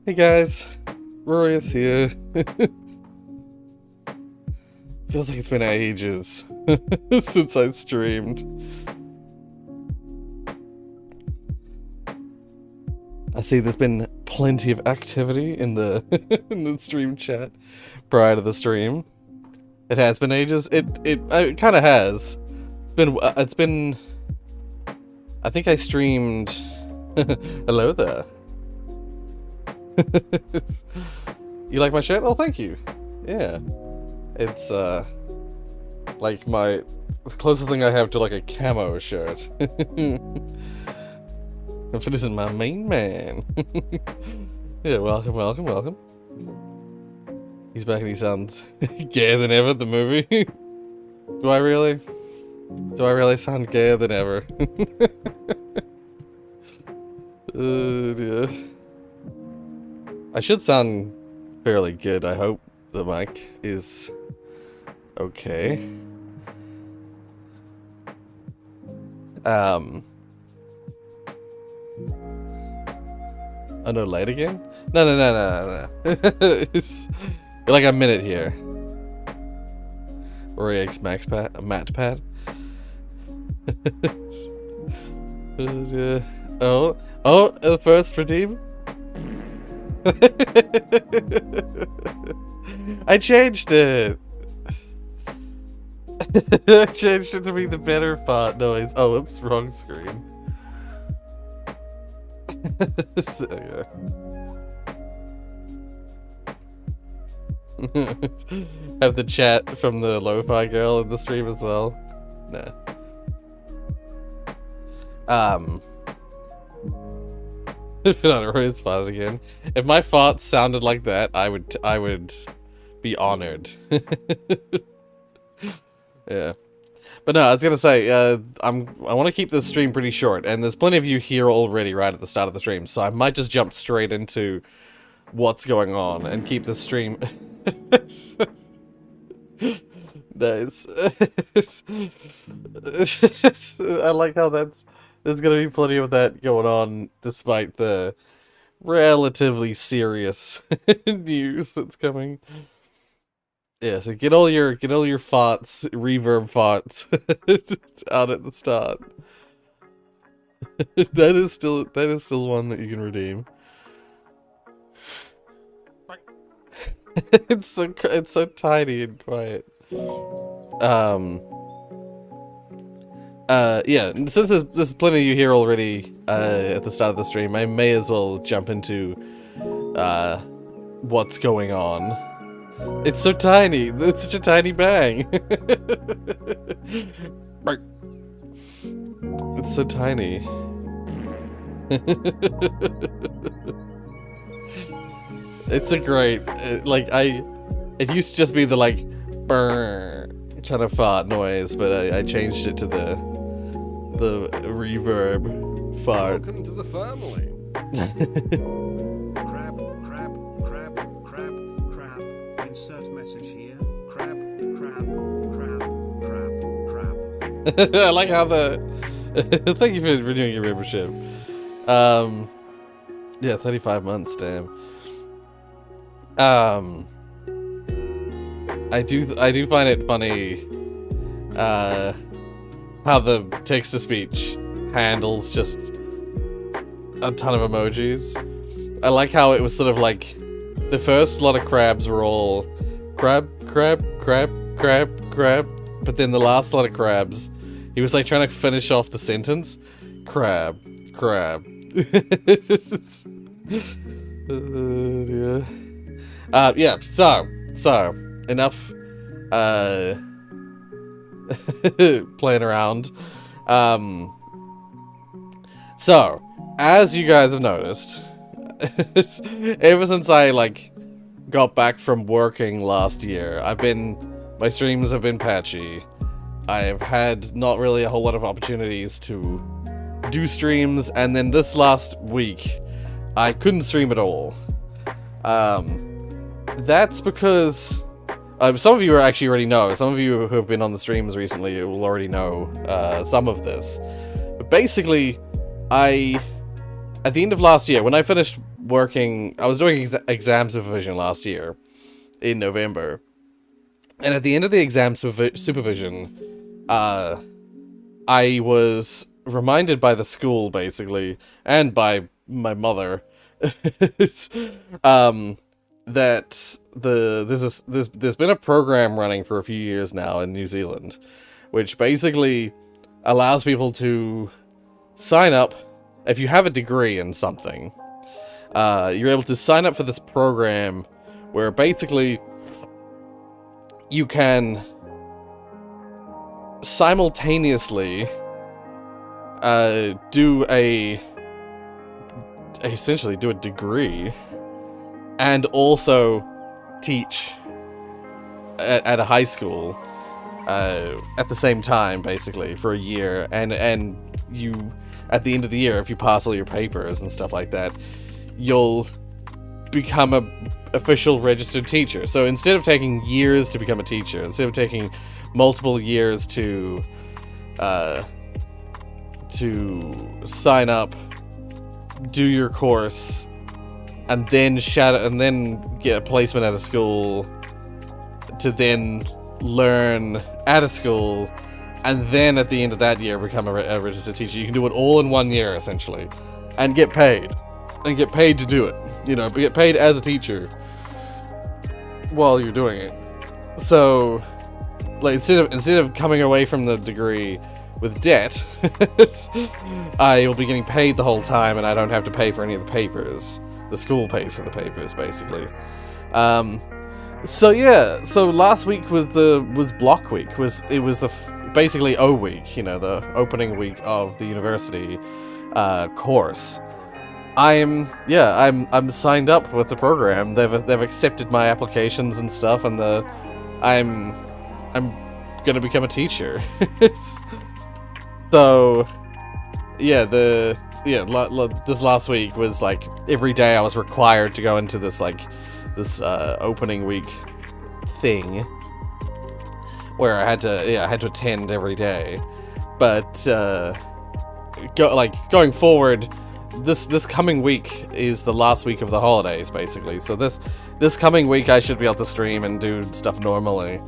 Hey guys, Rorius here. Feels like it's been ages since I streamed. I see there's been plenty of activity in the in the stream chat prior to the stream. It has been ages. It kind of has. It's been. I think I streamed. Hello there. You like my shirt? Oh, thank you. Yeah. It's, like the closest thing I have to, like, a camo shirt. If it isn't my main man. Yeah, welcome, welcome, welcome. He's back and he sounds gayer than ever, the movie. Do I really? Do I really sound gayer than ever? Oh, dear. I should sound fairly good. I hope the mic is okay. Oh no, late again? No. It's like a minute here. Rory X Max Pad, Matt Pad. The first redeem. I changed it. I changed it to be the better font noise. Oh, oops, wrong screen. So, yeah. Have the chat from the lo-fi girl in the stream as well. Nah. Put on a rose font again. If my font sounded like that, I would be honored. Yeah. But no, I was gonna say, I want to keep this stream pretty short, and there's plenty of you here already right at the start of the stream, so I might just jump straight into what's going on and keep the stream. Nice. I like how there's gonna be plenty of that going on, despite the relatively serious news that's coming. Yeah, so get all your fonts, reverb fonts, out at the start. That is still one that you can redeem. It's so tiny and quiet. Yeah, since there's plenty of you here already at the start of the stream, I may as well jump into what's going on. It's so tiny. It's such a tiny bang. It's so tiny. It's a great, it used to just be the like brr kind of fart noise, but I changed it to the reverb fart. Welcome to the family. Crab. Insert message here. Crab. I like how thank you for renewing your membership. Yeah, 35 months, damn. I do find it funny, how the text-to-speech handles just a ton of emojis. I like how it was sort of like, the first lot of crabs were all crab, but then the last lot of crabs, he was like trying to finish off the sentence, crab. Dear. Yeah, so, enough, playing around. So, as you guys have noticed, ever since I, got back from working last year, my streams have been patchy. I've had not really a whole lot of opportunities to do streams, and then this last week, I couldn't stream at all. That's because some of you actually already know. Some of you who have been on the streams recently will already know some of this. But basically, I at the end of last year, when I finished working, I was doing exam supervision last year in November. And at the end of the exam supervision, I was reminded by the school, basically, and by my mother, that there's been a program running for a few years now in New Zealand, which basically allows people to sign up if you have a degree in something. You're able to sign up for this program where basically you can simultaneously essentially do a degree and also teach at a high school at the same time, basically, for a year, and you, at the end of the year, if you pass all your papers and stuff like that, you'll become a official registered teacher. So instead of taking years to become a teacher, instead of taking multiple years to sign up, do your course, and then get a placement at a school, to then learn at a school, and then at the end of that year become a registered teacher. You can do it all in 1 year, essentially, and get paid to do it. You know, get paid as a teacher while you're doing it. So, like, instead of coming away from the degree with debt, I will be getting paid the whole time, and I don't have to pay for any of the papers. The school pays for the papers, basically. So yeah, so last week was block week. It was basically O week, you know, the opening week of the university course. I'm signed up with the program. They've accepted my applications and stuff, and I'm gonna become a teacher. So yeah, this last week was like every day I was required to go into this opening week thing where I had to attend every day. But going forward, this coming week is the last week of the holidays, basically. So this coming week I should be able to stream and do stuff normally.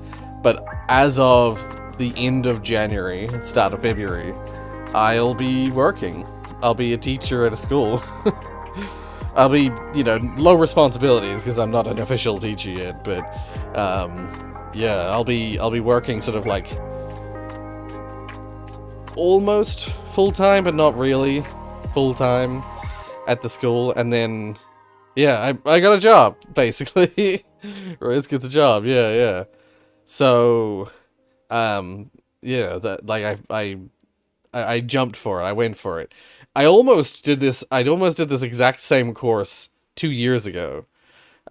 But as of the end of January, start of February, I'll be working. I'll be a teacher at a school. I'll be, low responsibilities because I'm not an official teacher yet, but I'll be working sort of like almost full-time, but not really full-time at the school. And then I got a job, basically. Rorius gets a job. Yeah. So I jumped for it. I went for it. I almost did this exact same course 2 years ago,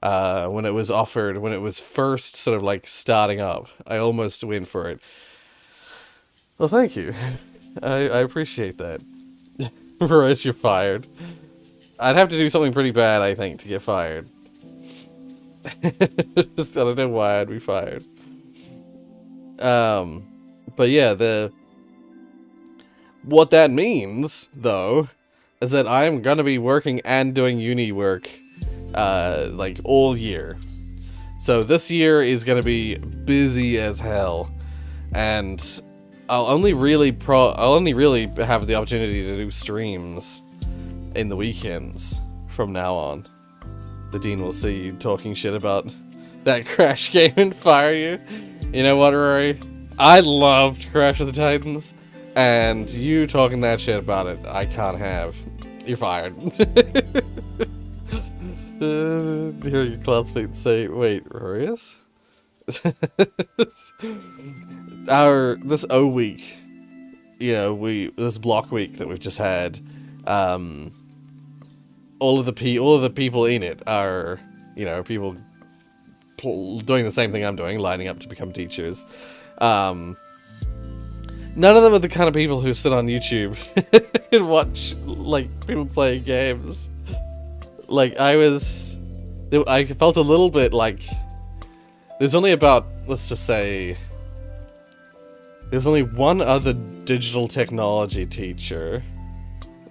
when it was offered, when it was first sort of like starting up. I almost went for it. Well, thank you. I appreciate that. Rorius, you're fired. I'd have to do something pretty bad, I think, to get fired. I don't know why I'd be fired. But yeah, what that means, though, is that I'm gonna be working and doing uni work, all year. So this year is gonna be busy as hell, and I'll only really have the opportunity to do streams in the weekends from now on. The Dean will see you talking shit about that Crash game and fire you. You know what, Rory? I loved Crash of the Titans. And you talking that shit about it, I can't have. You're fired. Hear your classmates say, wait, Rorius? This O week, this block week that we've just had, all of the people in it are, people doing the same thing I'm doing, lining up to become teachers. None of them are the kind of people who sit on YouTube and watch, people playing games. I felt a little bit like, there's only about, let's just say, there's only one other digital technology teacher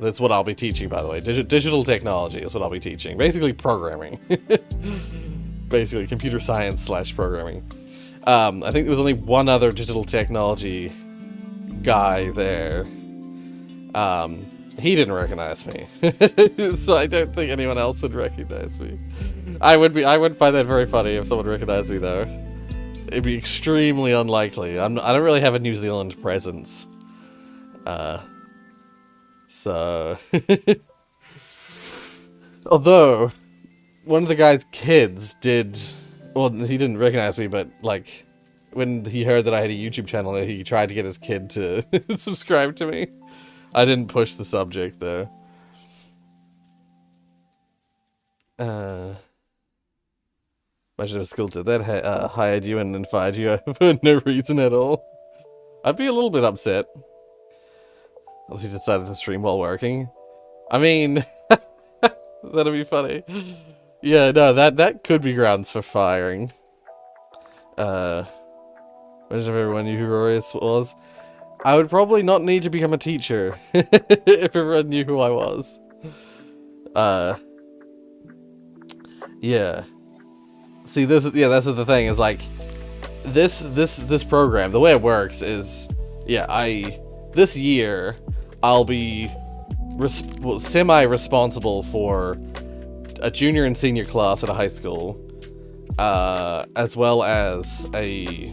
That's what I'll be teaching, by the way. Digital technology is what I'll be teaching. Basically programming. Basically computer science / programming. I think there was only one other digital technology guy there. He didn't recognize me. So I don't think anyone else would recognize me. I would find that very funny if someone recognized me though. It'd be extremely unlikely. I don't really have a New Zealand presence. So although one of the guy's kids did, well, he didn't recognize me, but like when he heard that I had a YouTube channel, he tried to get his kid to subscribe to me. I didn't push the subject though. Imagine if school did that, hired you and then fired you for no reason at all. I'd be a little bit upset. If you decided to stream while working. I mean, that'd be funny. Yeah, no, that could be grounds for firing. Imagine if everyone knew who Rorius was. I would probably not need to become a teacher if everyone knew who I was. Yeah. See, that's the thing, is like, this program, the way it works is, yeah, this year, I'll be semi-responsible for a junior and senior class at a high school, as well as a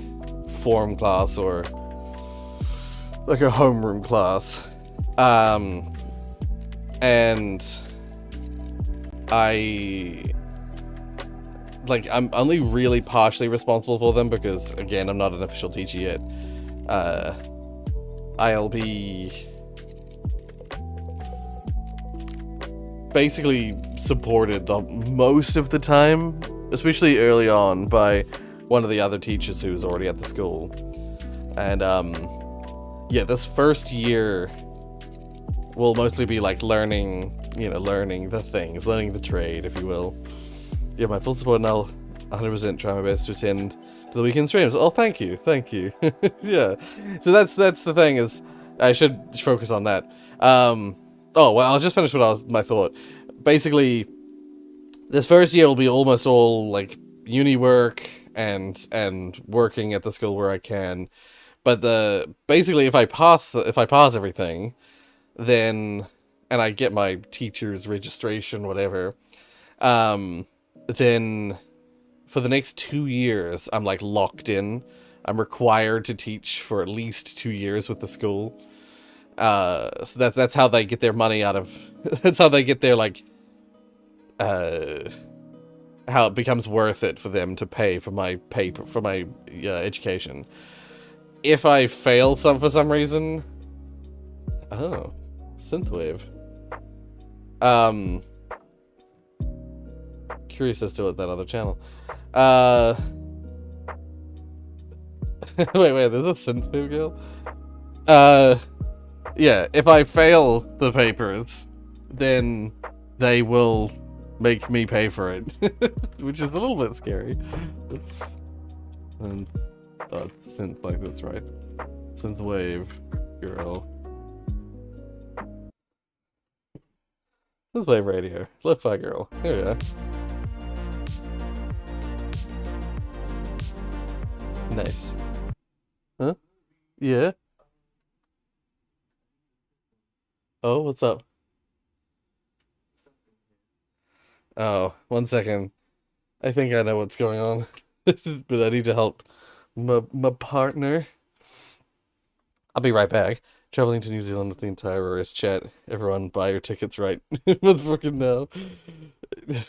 form class or like a homeroom class, and I'm only really partially responsible for them because, again, I'm not an official teacher yet. I'll be basically supported most of the time, especially early on, by one of the other teachers who's already at the school. And, yeah, this first year will mostly be like learning the things, learning the trade, if you will. Yeah, my full support, and I'll 100% try my best to attend to the weekend streams. Oh, thank you. Yeah. So that's the thing, is I should focus on that. Oh, well, I'll just finish my thought. Basically, this first year will be almost all like uni work and working at the school where I can. But basically, if I pass everything, then, and I get my teacher's registration, whatever, then for the next 2 years, I'm like locked in. I'm required to teach for at least 2 years with the school. So that's how they get their money out of, that's how they get their, like, how it becomes worth it for them to pay for my education. If I fail for some reason, oh, synthwave. Curious as to what that other channel. Wait, there's a synthwave girl? Yeah, if I fail the papers, then they will make me pay for it, which is a little bit scary. Oops. And, oh, it's synth, like, that's right. Synthwave girl. Synthwave radio. Lo-fi girl. Here we are. Nice. Huh? Yeah? Oh, what's up? Oh, 1 second. I think I know what's going on. But I need to help my partner. I'll be right back. Traveling to New Zealand with the entire Rorius chat. Everyone buy your tickets right motherfucking now.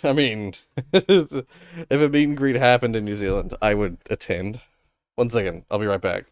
I mean, if a meet and greet happened in New Zealand, I would attend. 1 second. I'll be right back.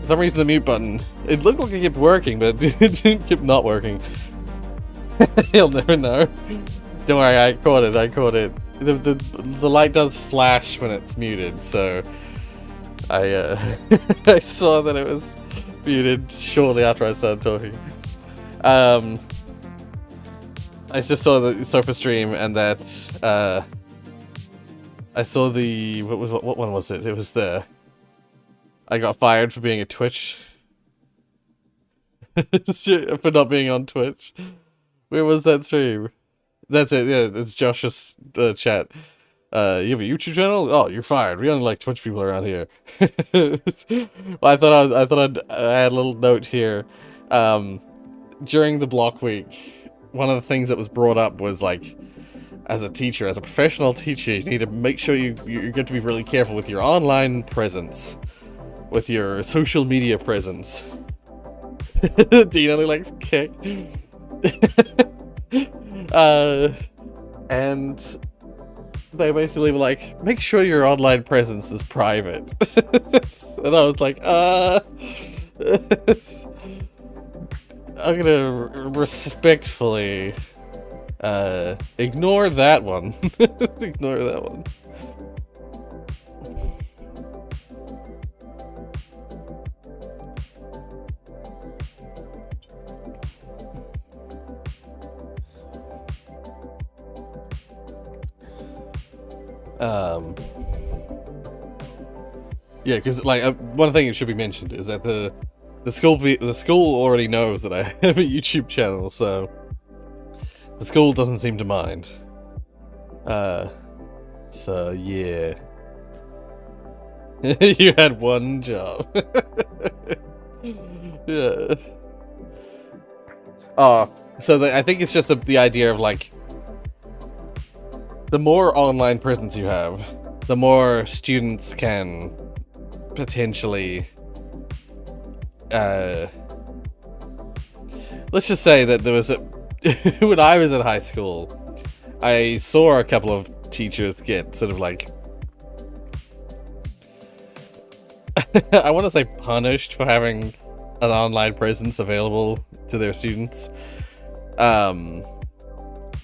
For some reason the mute button, it looked like it kept working, but it kept not working. He'll never know. Don't worry, I caught it. The light does flash when it's muted, so I I saw that it was muted shortly after I started talking. I just saw the Sofa stream, and that I saw the what one was it? It was the I got fired for being a Twitch. For not being on Twitch. Where was that stream? That's it, yeah, it's Josh's chat. You have a YouTube channel? Oh, you're fired. We only like Twitch people around here. Well, I thought I'd add a little note here. During the block week, one of the things that was brought up was like, as a teacher, as a professional teacher, you need to make sure you're going to be really careful with your online presence. With your social media presence. Dean only likes kick. And they basically were like, make sure your online presence is private. And I was like, I'm gonna respectfully ignore that one. Ignore that one. Yeah, because like one thing that should be mentioned is that the school already knows that I have a YouTube channel, so the school doesn't seem to mind. So yeah, you had one job. Yeah. Oh, so I think it's just the idea of like, the more online presence you have, the more students can potentially, let's just say that there was when I was in high school, I saw a couple of teachers get sort of like, I want to say punished for having an online presence available to their students. I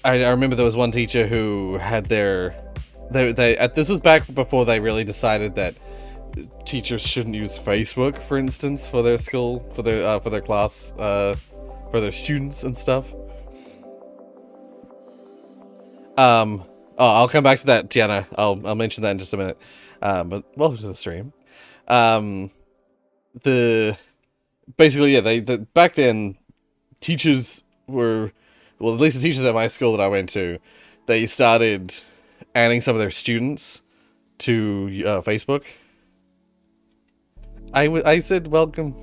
remember there was one teacher who had this was back before they really decided that teachers shouldn't use Facebook, for instance, for their school, for their class, for their students and stuff. I'll come back to that, Tiana. I'll mention that in just a minute. But welcome to the stream. Basically, yeah, back then, teachers were, well, at least the teachers at my school that I went to, they started adding some of their students to Facebook. I said welcome.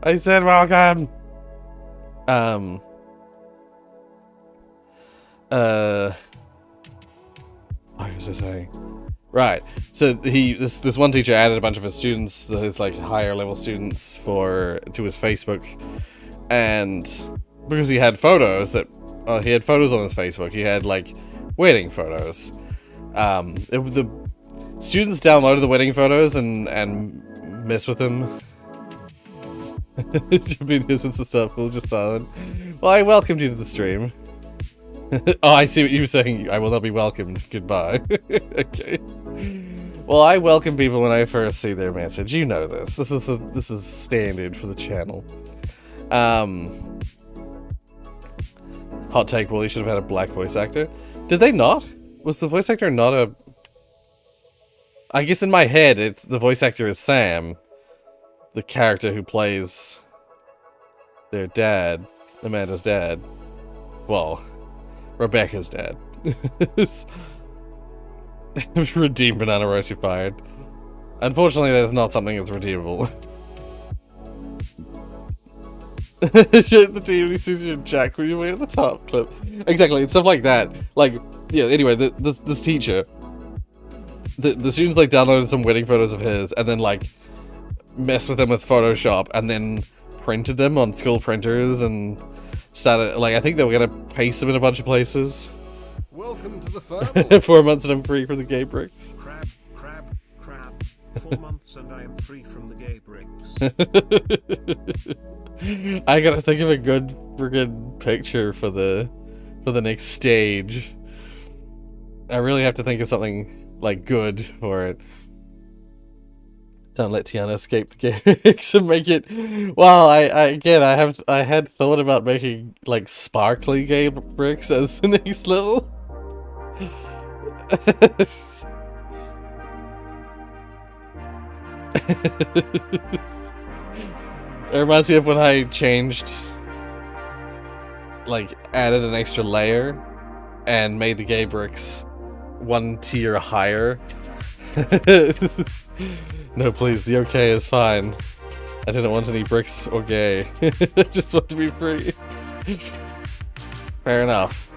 I said welcome. What was I saying? Right. So this one teacher added a bunch of his students, his like higher level students, to his Facebook, and because he had photos on his Facebook, he had like wedding photos. The students downloaded the wedding photos and messed with them. Should be nuisance and stuff. We'll just silent. Well, I welcomed you to the stream. Oh, I see what you were saying. I will not be welcomed. Goodbye. Okay. Well, I welcome people when I first see their message. You know this. This is standard for the channel. Hot take, well, you should have had a black voice actor. Did they not? Was the voice actor not a... I guess in my head, the voice actor is Sam. The character who plays their dad. Amanda's dad. Well, Rebecca's dad. Redeem banana roast, you fired. Unfortunately, that's not something that's redeemable. Shit, the TV sees you in Jack when you wait at the top clip. Exactly, it's stuff like that. Like, yeah, anyway, this teacher, the students like downloaded some wedding photos of his, and then like, messed with them with Photoshop and then printed them on school printers and started, like, I think they were gonna paste them in a bunch of places. Welcome to the family. 4 months and I'm free from the gay bricks. Crab, crab, crab. 4 months and I am free from the gay bricks. I gotta think of a good friggin' picture for the next stage. I really have to think of something like good for it. Don't let Tiana escape the gay bricks and make it. Well, I had thought about making like sparkly gay bricks as the next level. It reminds me of when I changed, like, added an extra layer and made the gay bricks 1 tier higher. No, please, the okay is fine. I didn't want any bricks or gay. I just want to be free. Fair enough.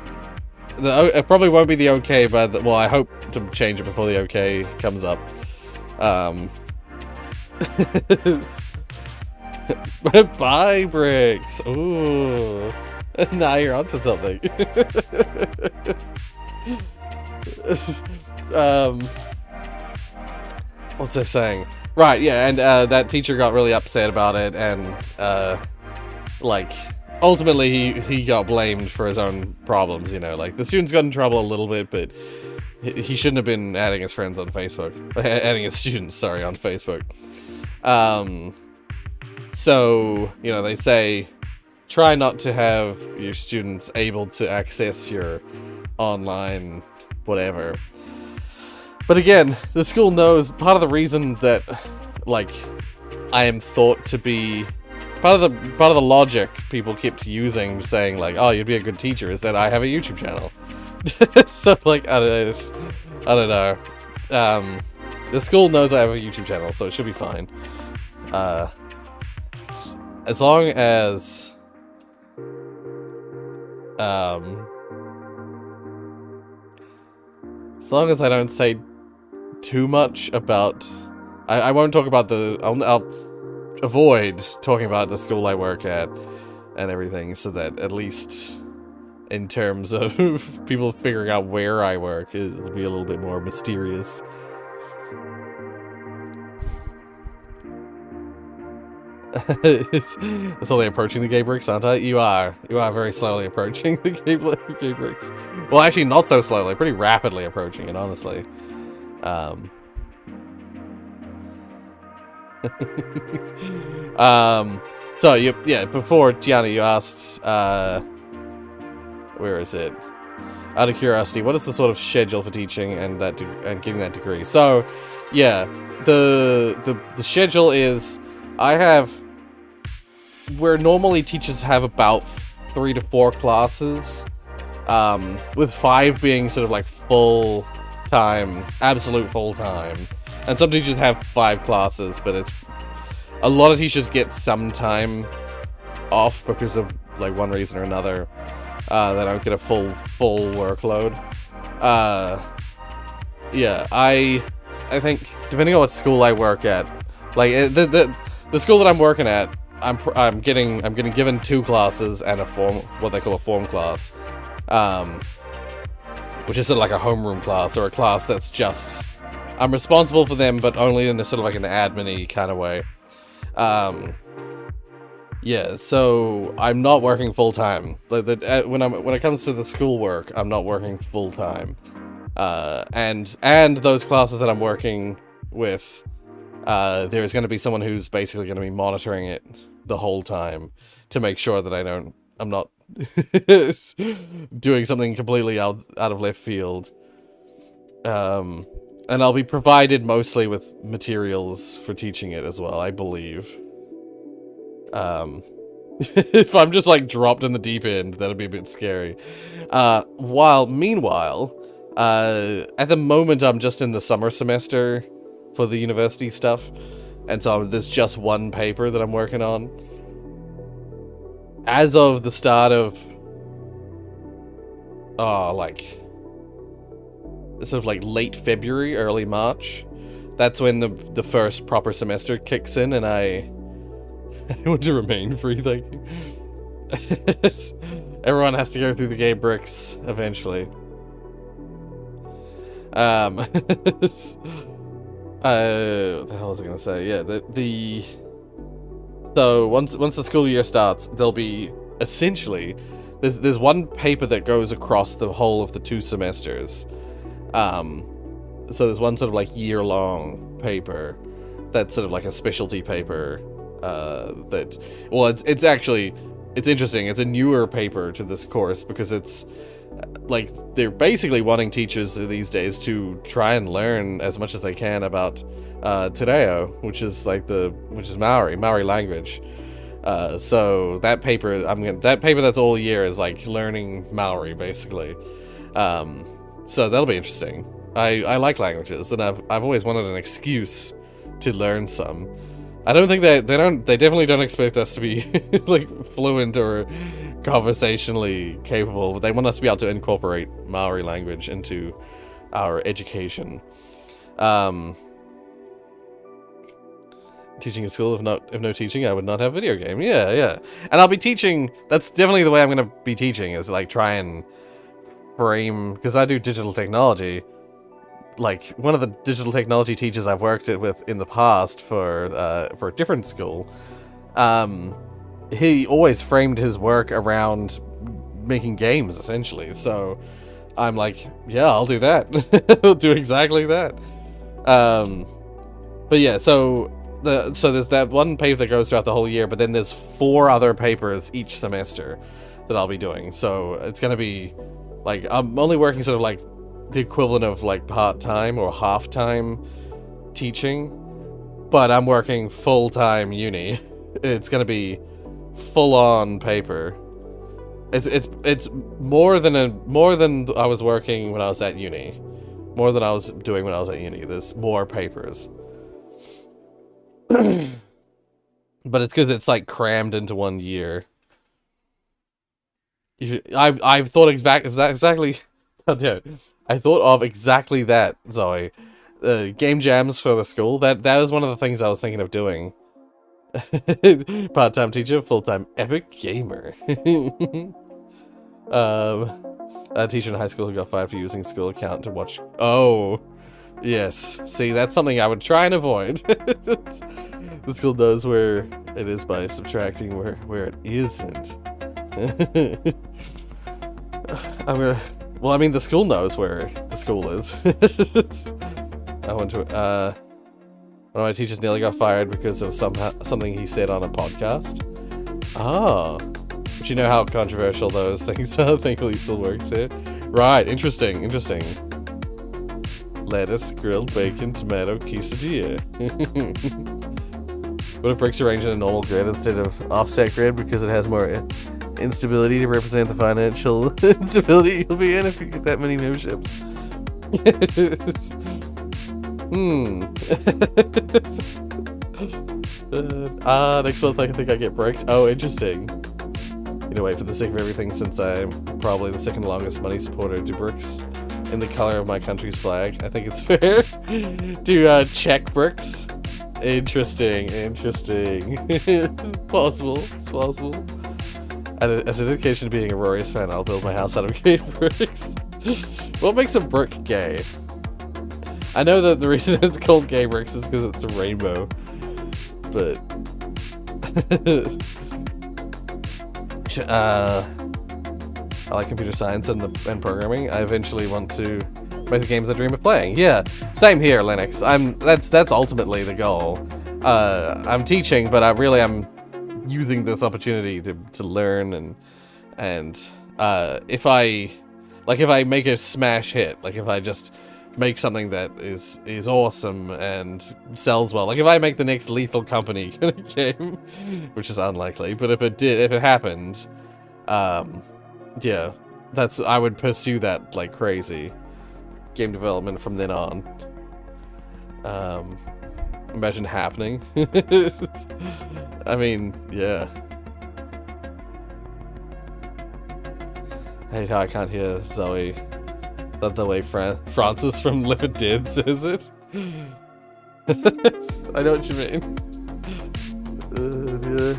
It probably won't be the okay, but well, I hope to change it before the okay comes up. Bye, bricks. Ooh, now you're onto something. What's I saying? Right, yeah, and that teacher got really upset about it, and like, ultimately he got blamed for his own problems, you know, like, the students got in trouble a little bit, but he shouldn't have been adding his friends on Facebook. Adding his students, sorry, on Facebook. So, you know, they say, try not to have your students able to access your online whatever. But again, the school knows part of the reason that, like, I am thought to be part of the logic people kept using, saying like, "Oh, you'd be a good teacher," is that I have a YouTube channel. So like, I don't know. The school knows I have a YouTube channel, so it should be fine. As long as I don't say too much about, I won't talk about I'll avoid talking about the school I work at and everything, so that at least in terms of people figuring out where I work, it'll be a little bit more mysterious. It's only approaching the gay bricks, aren't I? You are very slowly approaching the gay bricks. Well, actually, not so slowly, pretty rapidly approaching it, honestly. So before Tiana, you asked, where is it? Out of curiosity, what is the sort of schedule for teaching and getting that degree? So, yeah, the schedule is, where normally teachers have about 3 to 4 classes, with 5 being sort of like full-time, absolute full-time. And some teachers have 5 classes, but a lot of teachers get some time off because of like one reason or another. They don't get a full workload. Yeah, I think depending on what school I work at, like the school that I'm working at, I'm getting given 2 classes and what they call a form class, which is sort of like a homeroom class, or a class that's just, I'm responsible for them, but only in a sort of like an admin-y kind of way. Yeah, so I'm not working full time. Like when it comes to the school work, I'm not working full time. And those classes that I'm working with, there's going to be someone who's basically going to be monitoring it the whole time to make sure that I'm not doing something completely out of left field. And I'll be provided mostly with materials for teaching it as well, I believe. If I'm just like dropped in the deep end, that'd be a bit scary. Meanwhile, at the moment I'm just in the summer semester for the university stuff, and so there's just one paper that I'm working on. As of the start of like sort of like late February, early March, that's when the first proper semester kicks in, and I want to remain free, thank you. Everyone has to go through the gay bricks eventually. What the hell was I gonna say? Yeah, so once the school year starts, there'll be essentially there's one paper that goes across the whole of the 2 semesters. So there's one sort of like year-long paper that's sort of like a specialty paper. It's interesting. It's a newer paper to this course because it's like they're basically wanting teachers these days to try and learn as much as they can about Te Reo, which is Maori language. So that paper that's all year is like learning Maori basically. So that'll be interesting. I like languages, and I've always wanted an excuse to learn some. I don't think they definitely don't expect us to be like fluent or conversationally capable, but they want us to be able to incorporate Maori language into our education. Teaching in school, if no teaching, I would not have a video game. Yeah. And I'll be teaching, that's definitely the way I'm going to be teaching, is like try and frame, because I do digital technology. Like, one of the digital technology teachers I've worked with in the past for a different school, he always framed his work around making games, essentially. So I'm like, yeah, I'll do that. I'll do exactly that. But yeah, so there's that one paper that goes throughout the whole year, but then there's 4 other papers each semester that I'll be doing. So it's gonna be like, I'm only working sort of like the equivalent of like part-time or half-time teaching, but I'm working full-time uni. It's gonna be full-on paper. It's more than I was working when I was at uni. More than I was doing when I was at uni. There's more papers. But it's because it's like crammed into one year. I've thought exactly. I thought of exactly that, Zoe. Game jams for the school. That was one of the things I was thinking of doing. Part-time teacher, full-time epic gamer. A teacher in high school who got fired for using school account to watch. Oh, yes. See, that's something I would try and avoid. The school knows where it is by subtracting where it isn't. Well, I mean, the school knows where the school is. I went to, one of my teachers nearly got fired because of something he said on a podcast. Ah. But you know how controversial those things are. Thankfully he still works here. Right, interesting. Lettuce, grilled bacon, tomato, quesadilla. What if bricks arranged in a normal grid instead of offset grid because it has more instability to represent the financial instability you'll be in if you get that many memberships? Next month I think I get bricked. Oh, interesting. You know, wait, for the sake of everything, since I'm probably the second longest money supporter to bricks in the color of my country's flag, I think it's fair to check bricks. Interesting. It's possible. And as a dedication to being a Rorius fan, I'll build my house out of gay bricks. What makes a brick gay? I know that the reason it's called gay bricks is because it's a rainbow, but I like computer science and programming. I eventually want to make the games I dream of playing. Yeah, same here, Linux. That's ultimately the goal. I'm teaching, but I'm using this opportunity to learn and if I make a smash hit, like if I just make something that is awesome and sells well, like if I make the next Lethal Company kind of game, which is unlikely, but if it happened, yeah, I would pursue that like crazy. Game development from then on. Imagine happening. I mean, yeah. I hate how I can't hear Zoe. Not the way Francis from Live It Dead says it. I know what you mean. Yeah.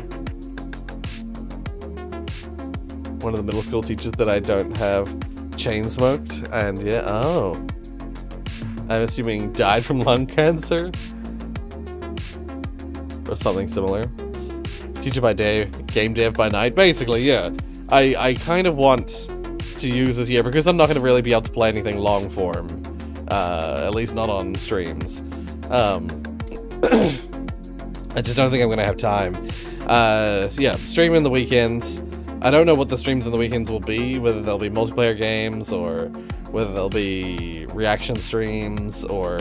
One of the middle school teachers that I don't have chain smoked, and yeah, oh. I'm assuming died from lung cancer? Or something similar. Teacher by day, game dev by night. Basically, yeah. I kind of want to use this year because I'm not going to really be able to play anything long form. At least not on streams. I just don't think I'm going to have time. Yeah, stream in the weekends. I don't know what the streams in the weekends will be, whether they'll be multiplayer games or whether they'll be reaction streams or...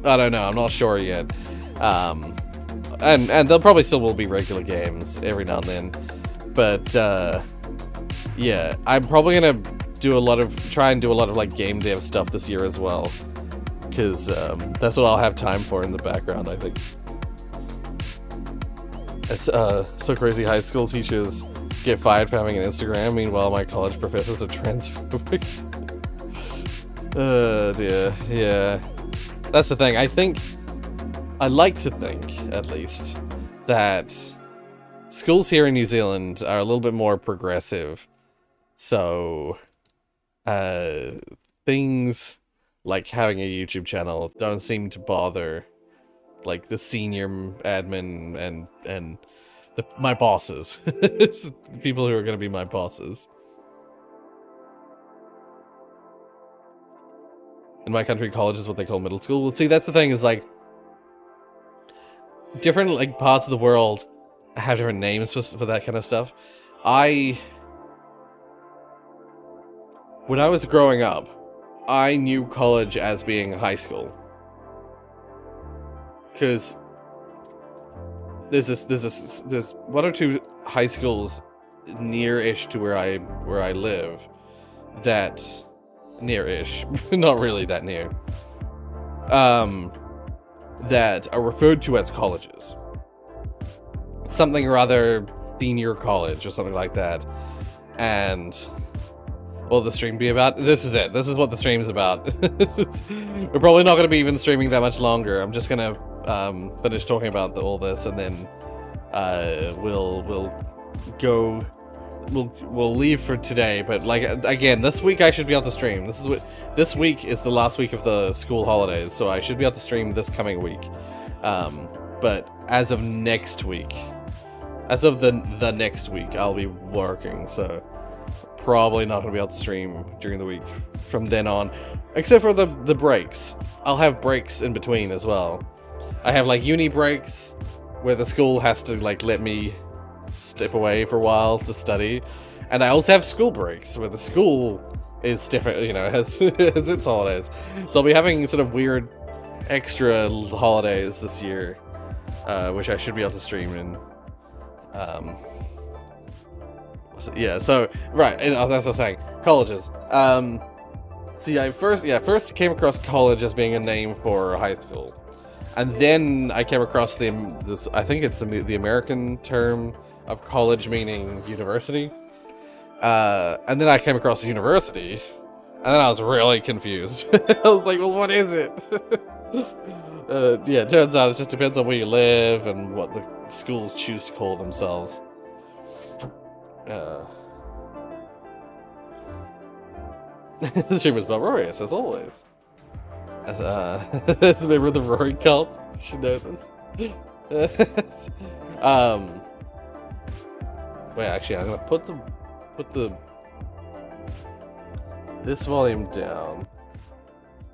I don't know, I'm not sure yet. And they'll probably still will be regular games every now and then. But, yeah, I'm probably gonna try and do a lot of, like, game dev stuff this year as well. Because, that's what I'll have time for in the background, I think. It's, so crazy high school teachers get fired for having an Instagram, meanwhile my college professors are transphobic. Dear, yeah. That's the thing, I like to think, at least, that schools here in New Zealand are a little bit more progressive. So, things like having a YouTube channel don't seem to bother, like, the senior admin and my bosses. People who are going to be my bosses. In my country, college is what they call middle school. Well, see, that's the thing, is, like, different, like, parts of the world have different names for that kind of stuff. When I was growing up, I knew college as being high school. Because there's one or two high schools near-ish to where I live that... near-ish, not really that near, that are referred to as colleges. Something or other senior college or something like that. And will the stream be about? This is it. This is what the stream's about. We're probably not going to be even streaming that much longer. I'm just going to finish talking about all this, and then we'll go. We'll leave for today, but like again, this week I should be able to stream. This week is the last week of the school holidays, so I should be able to stream this coming week. But as of next week, as of the next week, I'll be working, so probably not gonna be able to stream during the week from then on, except for the breaks. I'll have breaks in between as well. I have like uni breaks where the school has to like let me step away for a while to study, and I also have school breaks where the school is different, you know, has its holidays. So I'll be having sort of weird extra holidays this year, which I should be able to stream in. Yeah, so right, as I was saying, colleges. See, I first came across college as being a name for high school, and then I came across I think it's the American term of college meaning university, and then I came across university, and then I was really confused. I was like, well, what is it? Yeah, it turns out it just depends on where you live and what the schools choose to call themselves. The stream is about Rorius, as always. As a member of the Rory cult, you should know this. Wait, actually, I'm gonna put this volume down,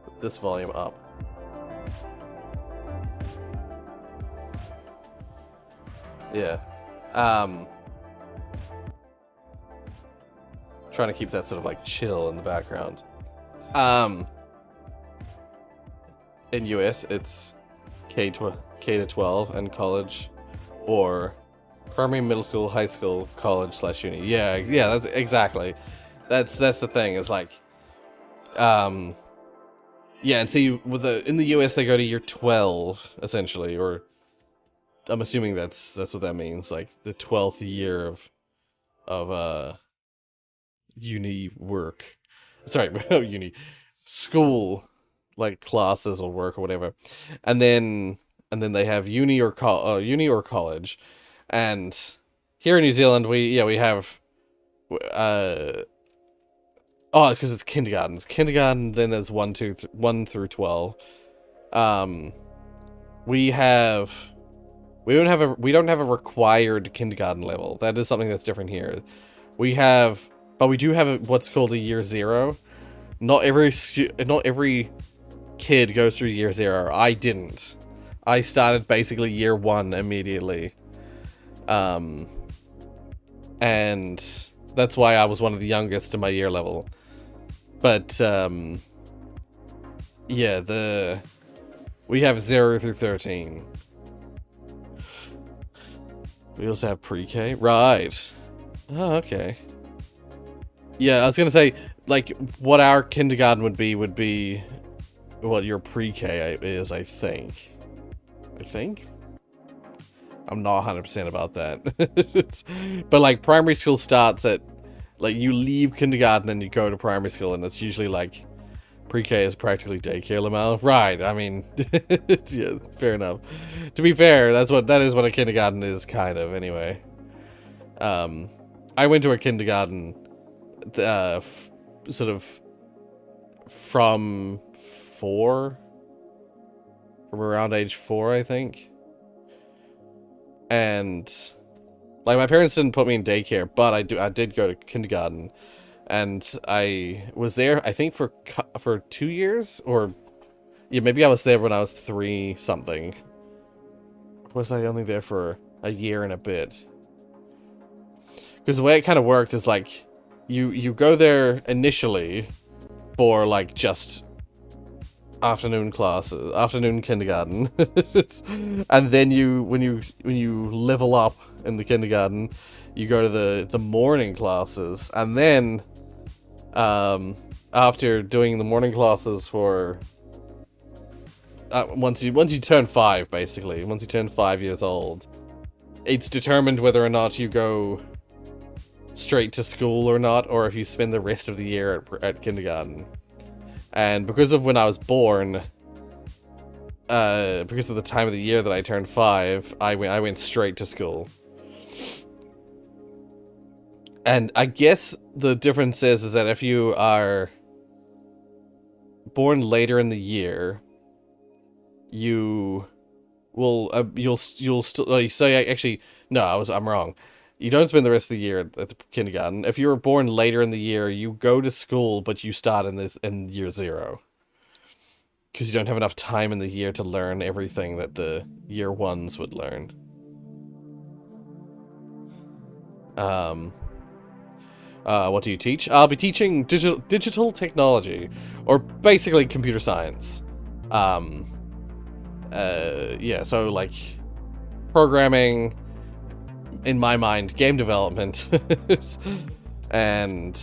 put this volume up. Yeah. Trying to keep that sort of like chill in the background. In US, it's K to 12 and college, or primary, middle school, high school, college / uni. Yeah, that's exactly. That's the thing. Is like, yeah, and see, in the US they go to year 12 essentially, or I'm assuming that's what that means, like the 12th year of uni work. Sorry, uni school, like classes or work or whatever, and then and then they have uni or college. And here in New Zealand, we have because it's kindergarten. It's kindergarten, then there's 1 through 12. We don't have a required kindergarten level. That is something that's different here. But we do have what's called a year 0. Not every kid goes through year 0. I didn't. I started basically year 1 immediately. And that's why I was one of the youngest in my year level. But yeah, we have 0 through 13. We also have pre-K. Right. Oh, okay. Yeah, I was gonna say, like, what our kindergarten would be what your pre-K is, I think. I'm not 100% about that. But, like, primary school starts at, like, you leave kindergarten and you go to primary school, and it's usually, like, pre-K is practically daycare, Lamal. Right, I mean, yeah, fair enough. To be fair, that is what a kindergarten is, kind of, anyway. I went to a kindergarten, sort of, from around age 4, I think. And, like, my parents didn't put me in daycare, but I did go to kindergarten. And I was there, I think, for 2 years, or yeah, maybe I was there when I was 3 something. Or was I only there for a year and a bit? Because the way it kind of worked is like, you go there initially for like just afternoon classes, afternoon kindergarten, and then when you level up in the kindergarten, you go to the morning classes, and then after doing the morning classes for once you turn 5, basically, once you turn 5 years old, it's determined whether or not you go straight to school or not, or if you spend the rest of the year at kindergarten. And because of when I was born, because of the time of the year that I turned 5, I went straight to school. And I guess the difference is that if you are born later in the year, you will you'll still say, actually no, I'm wrong. You don't spend the rest of the year at the kindergarten. If you were born later in the year, you go to school, but you start in year 0. Because you don't have enough time in the year to learn everything that the year 1s would learn. What do you teach? I'll be teaching digital technology, or basically computer science. Yeah, so like programming, in my mind, game development, and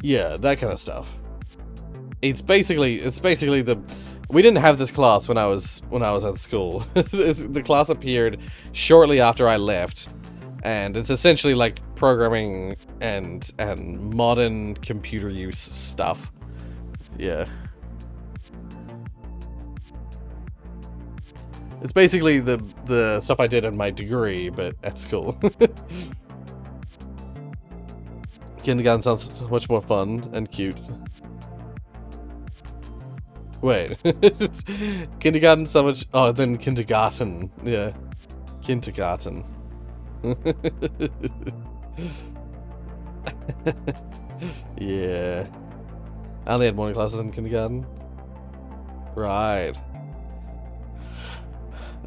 yeah, that kind of stuff. It's basically we didn't have this class when I was at school. The class appeared shortly after I left, and it's essentially like programming and modern computer use stuff. Yeah. It's basically the stuff I did in my degree, but at school. Kindergarten sounds so much more fun and cute. Wait. Kindergarten so much... Oh, then kindergarten. Yeah. Kindergarten. Yeah. I only had morning classes in kindergarten. Right.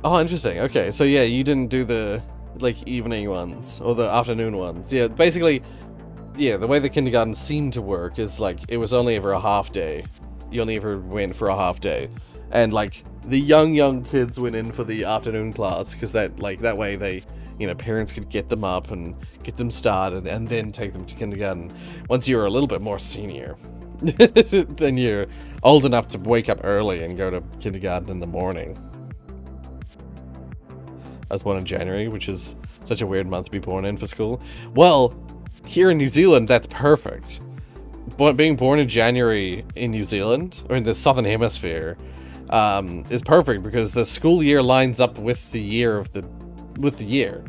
Oh, interesting. Okay, so yeah, you didn't do the, like, evening ones, or the afternoon ones. Yeah, basically, yeah, the way the kindergarten seemed to work is, like, it was only ever a half day. You only ever went for a half day. And, like, the young kids went in for the afternoon class, because that way they, parents could get them up and get them started, and then take them to kindergarten. Once you're a little bit more senior, then you're old enough to wake up early and go to kindergarten in the morning. I was born in January, which is such a weird month to be born in for school. Well, here in New Zealand, that's perfect. being born in January in New Zealand, or in the Southern Hemisphere, is perfect because the school year lines up with the year year.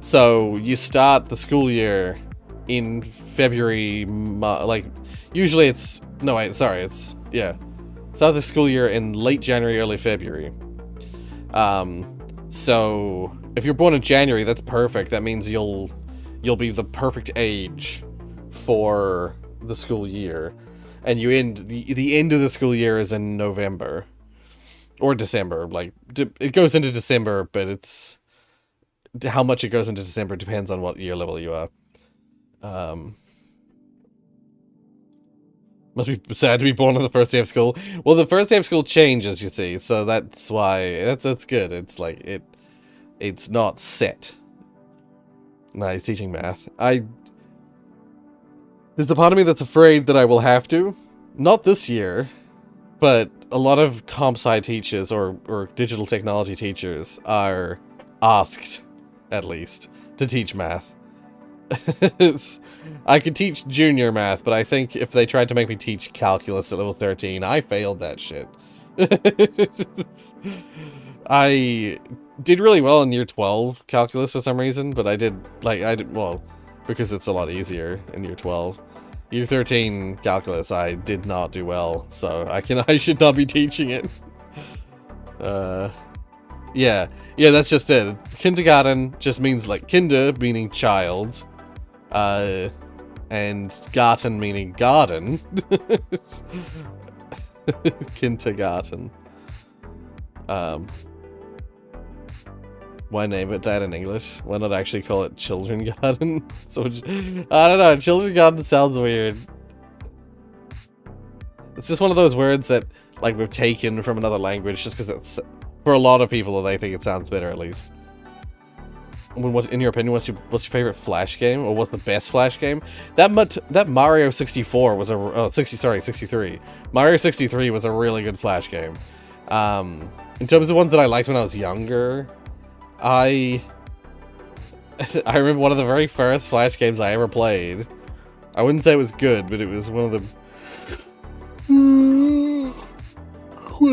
So you start the school year in February, like, usually it's, no wait, sorry, it's, yeah. Start the school year in late January, early February. So if you're born in January, that's perfect. That means you'll be the perfect age for the school year. And you end, the end of the school year is in November. Or December, like, it goes into December, but it's, how much it goes into December depends on what year level you are. Must be sad to be born on the first day of school. Well, the first day of school changes, you see, so that's why, that's good. It's like, it's not set. Nah, he's teaching math. There's a part of me that's afraid that I will have to. Not this year, but a lot of comp sci teachers or digital technology teachers are asked, at least, to teach math. I could teach junior math, but I think if they tried to make me teach calculus at level 13, I failed that shit. I did really well in year 12 calculus for some reason, but well, because it's a lot easier in year 12. Year 13 calculus, I did not do well, so I should not be teaching it. Yeah, that's just it. Kindergarten just means, like, kinder meaning child, and garten meaning garden. Kindergarten. Why name it that in English? Why not actually call it children garden? So, I don't know, children garden sounds weird. It's just one of those words that, like, we've taken from another language just because it's, for a lot of people, they think it sounds better, at least. What, in your opinion, what's your favorite Flash game, or what's the best Flash game? That Mario 64 was a 63. Mario 63 was a really good Flash game. In terms of ones that I liked when I was younger, I remember one of the very first Flash games I ever played. I wouldn't say it was good, but it was one of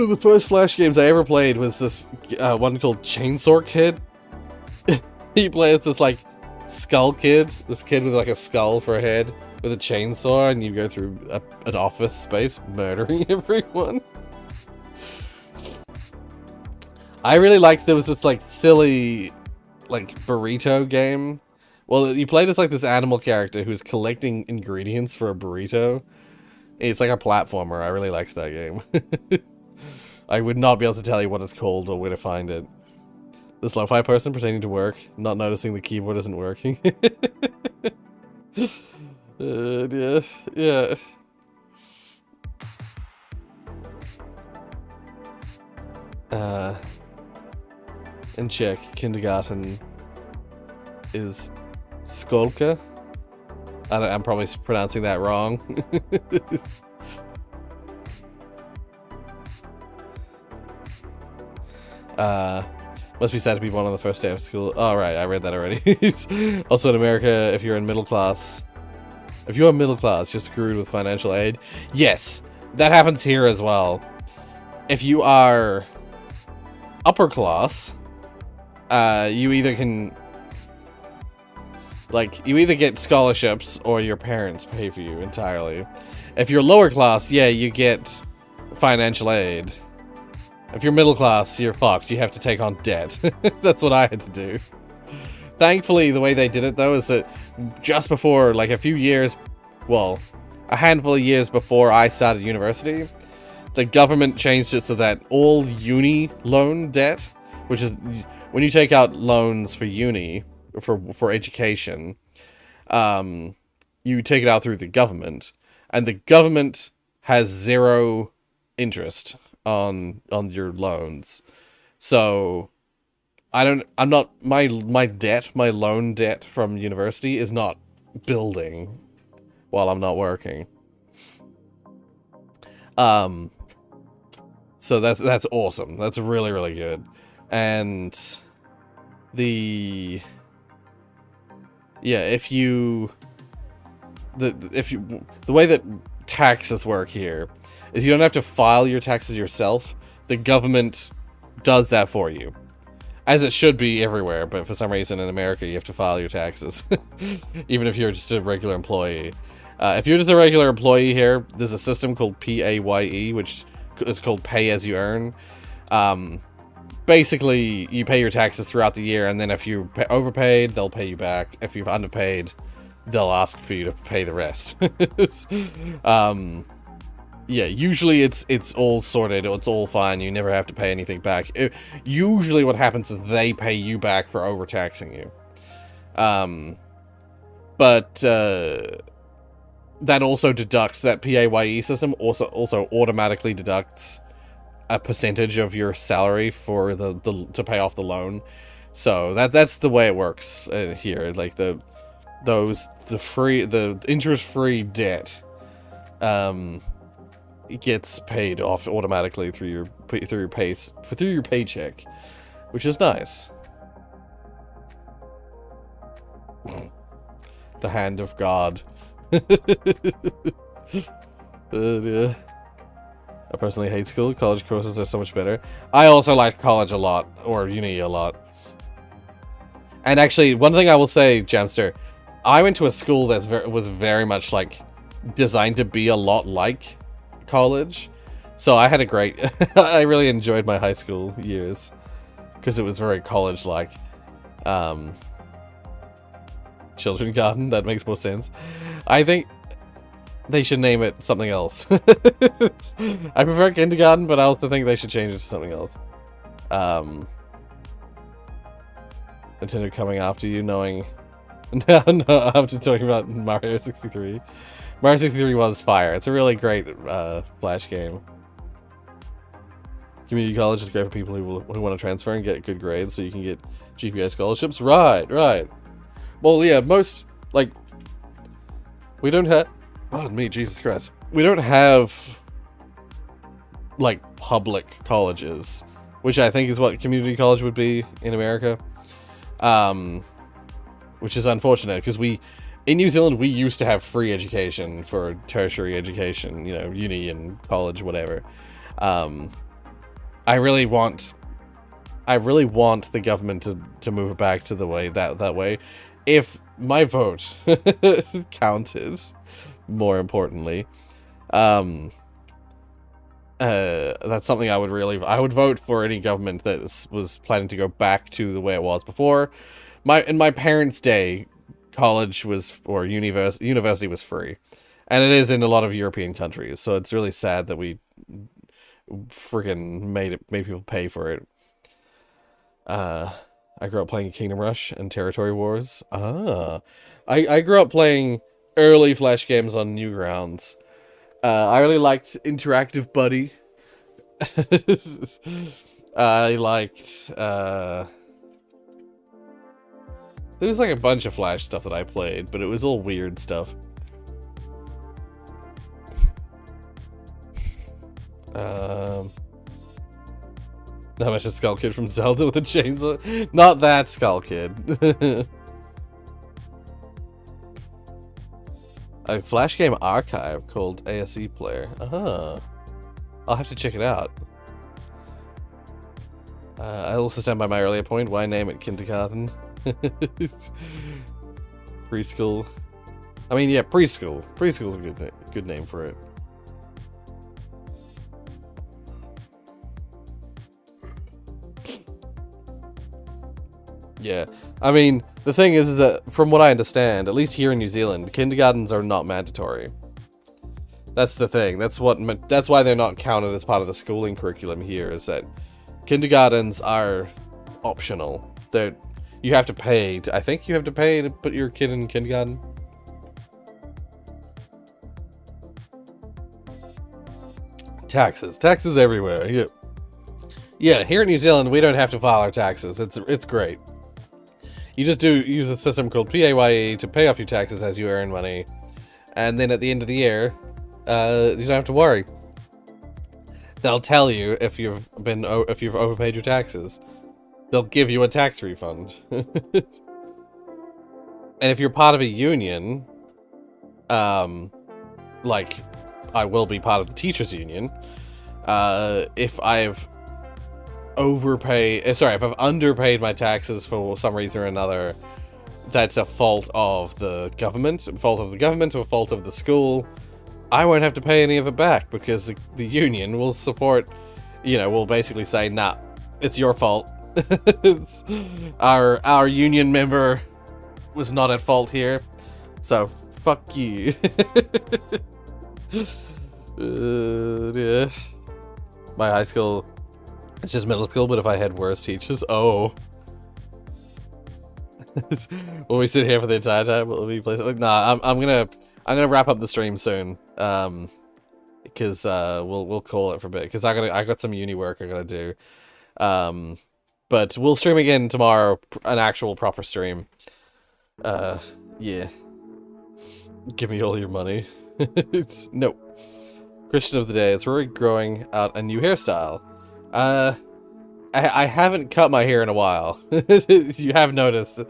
the first Flash games I ever played was this one called Chainsaw Kid. He plays this, like, skull kid. This kid with, like, a skull for a head with a chainsaw, and you go through an office space murdering everyone. I really liked, there was this, like, silly, like, burrito game. Well, you played as, like, this animal character who's collecting ingredients for a burrito. It's like a platformer. I really liked that game. I would not be able to tell you what it's called or where to find it. This lo-fi person pretending to work, not noticing the keyboard isn't working. Yeah. And check, kindergarten is Skolka. I'm probably pronouncing that wrong. Must be sad to be born on the first day of school. Oh, right, I read that already. Also in America, if you're middle class, you're screwed with financial aid. Yes, that happens here as well. If you are upper class, you either get scholarships or your parents pay for you entirely. If you're lower class, yeah, you get financial aid. If you're middle class, you're fucked. You have to take on debt. That's what I had to do. Thankfully, the way they did it, though, is that just before, like, a handful of years before I started university, the government changed it so that all uni loan debt, which is when you take out loans for uni, for education, you take it out through the government, and the government has 0 interest on your loans. So my loan debt from university is not building while I'm not working. So that's awesome. That's really, really good. And the way that taxes work here is you don't have to file your taxes yourself. The government does that for you. As it should be everywhere, but for some reason in America you have to file your taxes. Even if you're just a regular employee. If you're just a regular employee here, there's a system called PAYE, which is called Pay As You Earn. Basically, you pay your taxes throughout the year, and then if you overpaid, they'll pay you back. If you've underpaid, they'll ask for you to pay the rest. Yeah, usually it's all sorted, it's all fine, you never have to pay anything back. Usually what happens is they pay you back for overtaxing you. But that also deducts, that PAYE system also automatically deducts a percentage of your salary for to pay off the loan. So that's the way it works here. Like the interest-free debt it gets paid off automatically through your paycheck, which is nice. The hand of God. Yeah. I personally hate school. College courses are so much better. I also like college a lot, or uni a lot. And actually, one thing I will say, Jamster, I went to a school that was very much like designed to be a lot like college, so I had a great I really enjoyed my high school years because it was very college-like. Children garden, that makes more sense. I think they should name it something else. I prefer kindergarten, but I also think they should change it to something else. Nintendo coming after you, knowing no, after talking about Mario 63. Mario 63 was fire. It's a really great Flash game. Community college is great for people who want to transfer and get good grades so you can get GPA scholarships. Right. Well, yeah, most, like, we don't have, pardon me, Jesus Christ. We don't have, like, public colleges, which I think is what community college would be in America. Which is unfortunate, because in New Zealand, we used to have free education for tertiary education, you know, uni and college, whatever. I really want the government to move it back to the way that way. If my vote counted, more importantly, that's something I would vote for any government that was planning to go back to the way it was before. In my parents' day, college was, or university was free, and it is in a lot of European countries. So it's really sad that we freaking made people pay for it. I grew up playing Kingdom Rush and Territory Wars. I grew up playing early Flash games on Newgrounds. I really liked Interactive Buddy. I liked, there was like a bunch of Flash stuff that I played, but it was all weird stuff. Not much a Skull Kid from Zelda with a chainsaw. Not that Skull Kid. A Flash game archive called ASE Player. I'll have to check it out. I also stand by my earlier point. Why name it kindergarten? Preschool. I mean, yeah, preschool. Preschool's a good name for it. Yeah, I mean, the thing is that, from what I understand, at least here in New Zealand, kindergartens are not mandatory. That's the thing. That's why they're not counted as part of the schooling curriculum here, is that kindergartens are optional. You have to pay. I think you have to pay to put your kid in kindergarten. Taxes everywhere. Yeah. Here in New Zealand, we don't have to file our taxes. It's great. You just use a system called PAYE to pay off your taxes as you earn money, and then at the end of the year, you don't have to worry. They'll tell you if you've overpaid your taxes. They'll give you a tax refund. And if you're part of a union, like, I will be part of the teachers union. If I've if I've underpaid my taxes for some reason or another, that's a fault of the government, or a fault of the school. I won't have to pay any of it back because the union will support, will basically say, nah, it's your fault. It's our union member was not at fault here, so fuck you. Yeah. My high school, it's just middle school, but if I had worse teachers, oh. Will we sit here for the entire time? Will we play? Nah, I'm gonna wrap up the stream soon. Because we'll call it for a bit. Because I got some uni work I gotta do. But we'll stream again tomorrow, an actual proper stream. Yeah. Give me all your money. No. Question of the day: it's Rory growing out a new hairstyle. I haven't cut my hair in a while. You have noticed.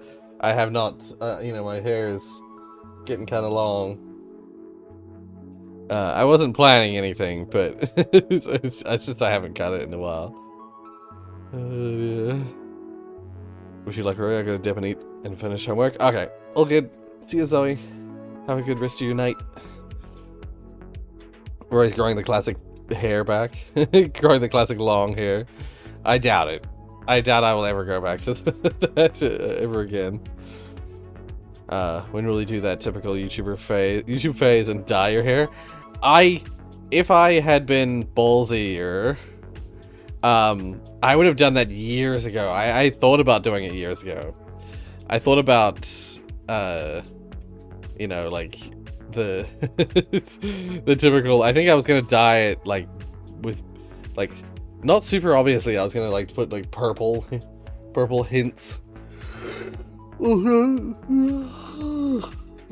I have not, my hair is getting kind of long. I wasn't planning anything, but it's just I haven't cut it in a while. Yeah. Wish you luck, Rory. I gotta dip and eat and finish homework. Okay, all good. See you, Zoe. Have a good rest of your night. Rory's growing the classic hair back. Growing the classic long hair. I doubt it. I doubt I will ever go back to that ever again. When will you do that typical YouTube phase and dye your hair? If I had been ballsier, I would have done that years ago. I thought about doing it years ago. I thought about, like the the typical. I think I was gonna dye it with not super obviously. I was gonna put purple hints.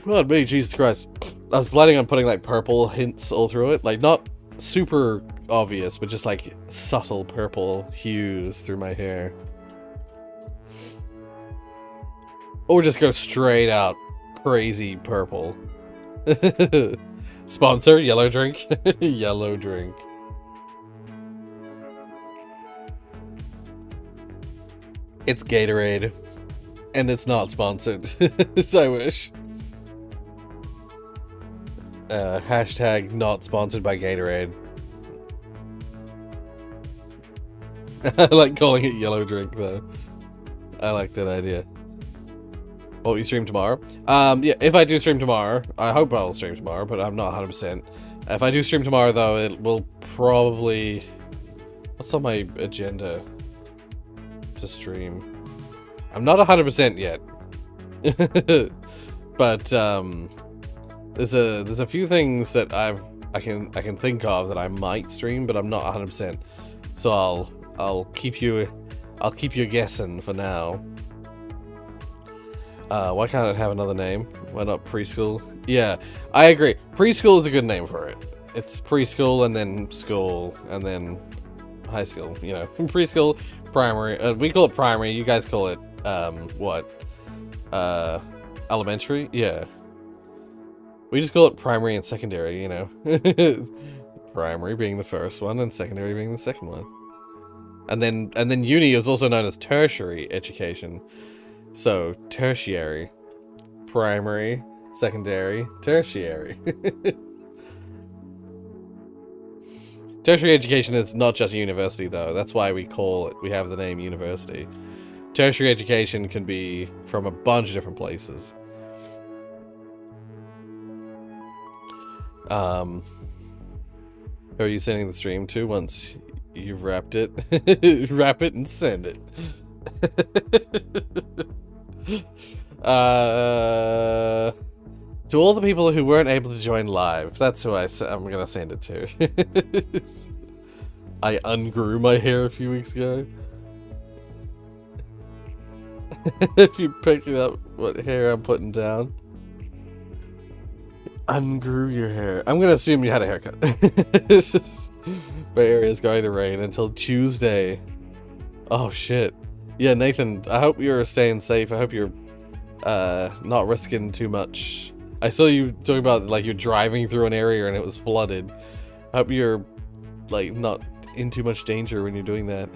God, me, Jesus Christ! I was planning on putting purple hints all through it, not super obvious, but just subtle purple hues through my hair, or just go straight out crazy purple. Sponsor, yellow drink. Yellow drink. It's Gatorade, and it's not sponsored. So I wish. Hashtag not sponsored by Gatorade. I like calling it yellow drink though. I like that idea. Will you stream tomorrow? Yeah, if I do stream tomorrow, I hope I'll stream tomorrow, but I'm not 100%. If I do stream tomorrow though, it will probably... What's on my agenda to stream? I'm not 100% yet. But there's a few things that I can think of that I might stream, but I'm not 100%. So I'll keep you guessing for now. Why can't it have another name? Why not preschool? Yeah, I agree. Preschool is a good name for it. It's preschool and then school and then high school. Preschool, primary. We call it primary. You guys call it what? Elementary? Yeah. We just call it primary and secondary. Primary being the first one and secondary being the second one. And then uni is also known as tertiary education. So tertiary, primary, secondary, tertiary. Tertiary education is not just university though. That's why we have the name university. Tertiary education can be from a bunch of different places. Who are you sending the stream to once you've wrapped it? Wrap it and send it. To all the people who weren't able to join live, that's who I'm gonna send it to. I ungrew my hair a few weeks ago. If you pick up what hair I'm putting down. Ungrew your hair. I'm gonna assume you had a haircut. Bay Area is going to rain until Tuesday. Oh shit. Yeah, Nathan, I hope you're staying safe. I hope you're not risking too much. I saw you talking about, like, you're driving through an area and it was flooded. I hope you're, like, not in too much danger when you're doing that.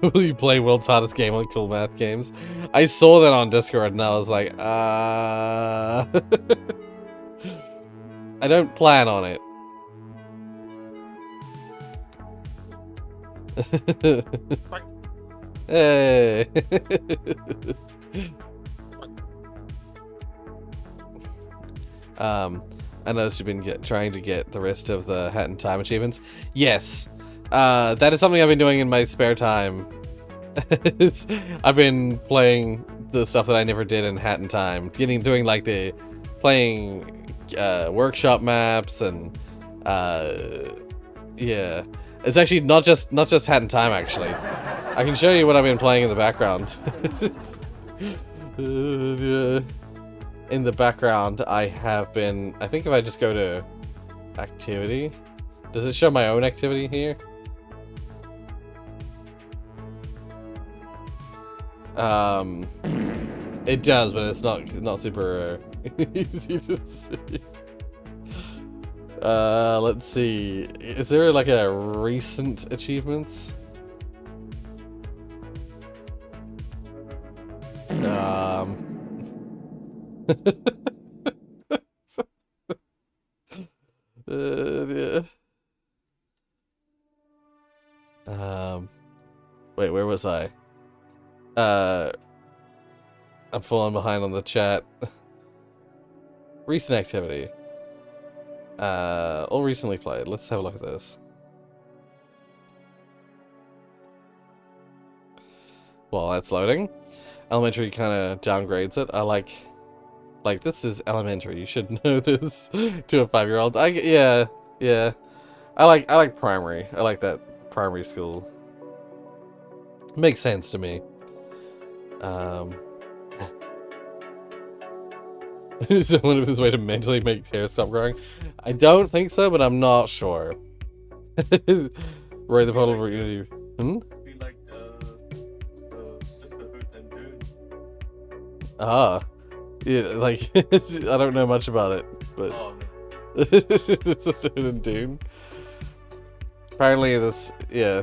Will you play World's Hardest Game on Cool Math Games? I saw that on Discord and I was like, I don't plan on it. Hey. I noticed you've been trying to get the rest of the Hat in Time achievements. Yes, that is something I've been doing in my spare time. I've been playing the stuff that I never did in Hat in Time, doing like the playing workshop maps and yeah. It's actually not just Hat in Time, actually. I can show you what I've been playing in the background. In the background, I have been... I think if I just go to activity... Does it show my own activity here? It does, but it's not super easy to see. Let's see. Is there like a recent achievements? Yeah. Wait, where was I? I'm falling behind on the chat. Recent activity. All recently played. Let's have a look at this. While that's loading, Elementary kind of downgrades it. I like this is Elementary. You should know this to a 5-year-old. Yeah. I like primary. I like that primary school. Makes sense to me. So I wonder if there's a way to mentally make hair stop growing. I don't think so, but I'm not sure. Right, the puddle of unity. Be like Sisterhood and Dune. Ah, yeah. Like I don't know much about it, but Oh, no. Sisterhood and Dune. Apparently, this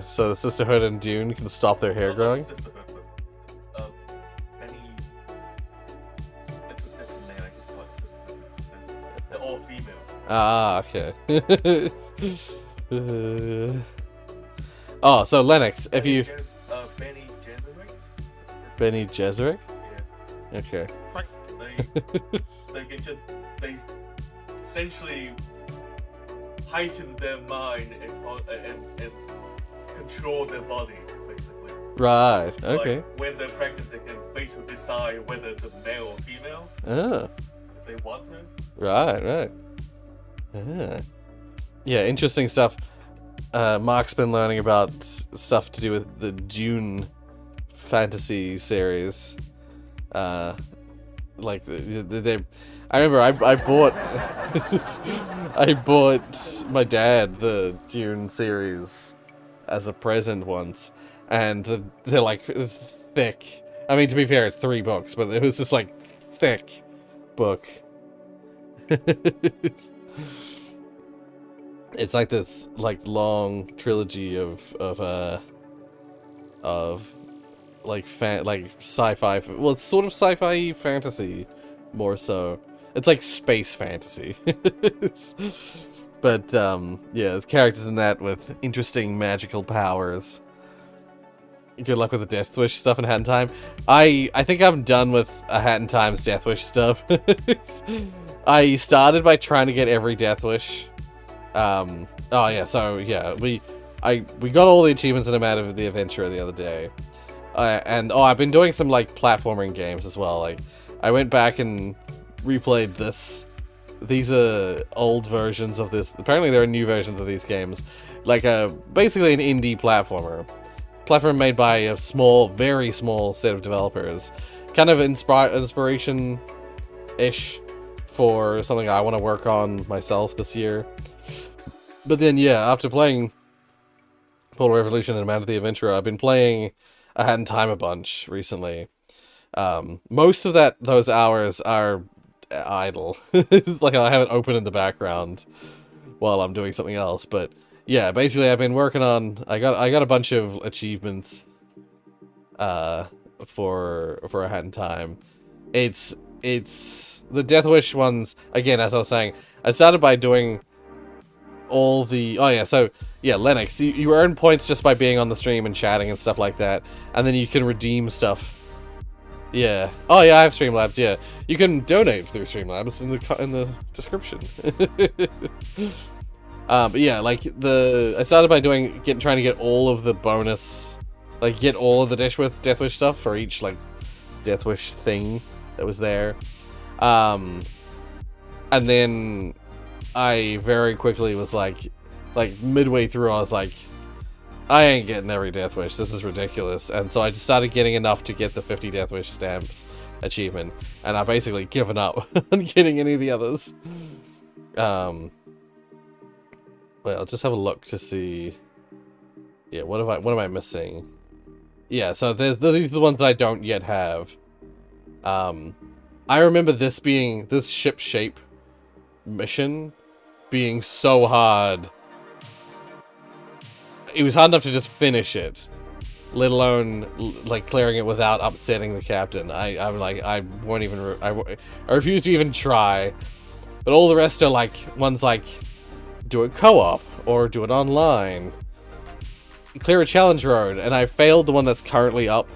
So the Sisterhood and Dune can stop their hair growing. Sisterhood, but, it's a different name. I just call it Sisterhood. They're all females. Ah, okay. Oh, so Lennox, if you... Benny Benny Gesserit? Gesserit? Yeah. Okay. They can just... They essentially heighten their mind and control their body, basically. Right, So, okay. like, when they're pregnant, they can basically decide whether it's a male or female, Ah, if they want to. right. Ah. Yeah, interesting stuff. Mark's been learning about stuff to do with the Dune fantasy series. Like they I remember I bought I bought my dad the Dune series as a present once, and they're like, it was thick. I mean, to be fair, it's 3 books, but it was this like thick book. It's like this like long trilogy of like sci-fi. Well, it's sort of sci-fi fantasy, more so. It's like space fantasy. But yeah, there's characters in that with interesting magical powers. Good luck with the Death Wish stuff in Hat in Time. I think I'm done with a Hat in Time's Death Wish stuff. I started by trying to get every Death Wish. Oh yeah, so yeah, we got all the achievements in a matter of the adventure the other day. And I've been doing some like platforming games as well. Like I went back and replayed this. These are old versions of this. Apparently there are new versions of these games. Like basically an indie platformer. Platform made by a small, very small set of developers. Kind of inspiration-ish for something I want to work on myself this year. But then yeah, after playing Polar Revolution and Man of the Adventurer, I've been playing A Hat in Time a bunch recently. Most of those hours are idle. It's like I have it open in the background while I'm doing something else. But yeah, basically I've been working on. I got a bunch of achievements. For a Hat in Time. It's the Death Wish ones again. As I was saying, I started by doing all the Lennox. You earn points just by being on the stream and chatting and stuff like that, and then you can redeem stuff. Yeah. Oh yeah, I have Streamlabs. Yeah, you can donate through Streamlabs in the description. But yeah, like I started by trying to get all of the bonus, like get all of the Death Wish stuff for each like Death Wish thing that was there. And then I very quickly was like midway through, I was like, I ain't getting every Death Wish. This is ridiculous. And so I just started getting enough to get the 50 Death Wish stamps achievement, and I've basically given up on getting any of the others. Wait, I'll just have a look to see. Yeah, what am I missing? Yeah, so these are the ones that I don't yet have. I remember this ship shape mission being so hard. It was hard enough to just finish it, let alone like clearing it without upsetting the captain. I'm like, I won't even. I refuse to even try. But all the rest are like ones like do it co-op or do it online. Clear a challenge road, and I failed the one that's currently up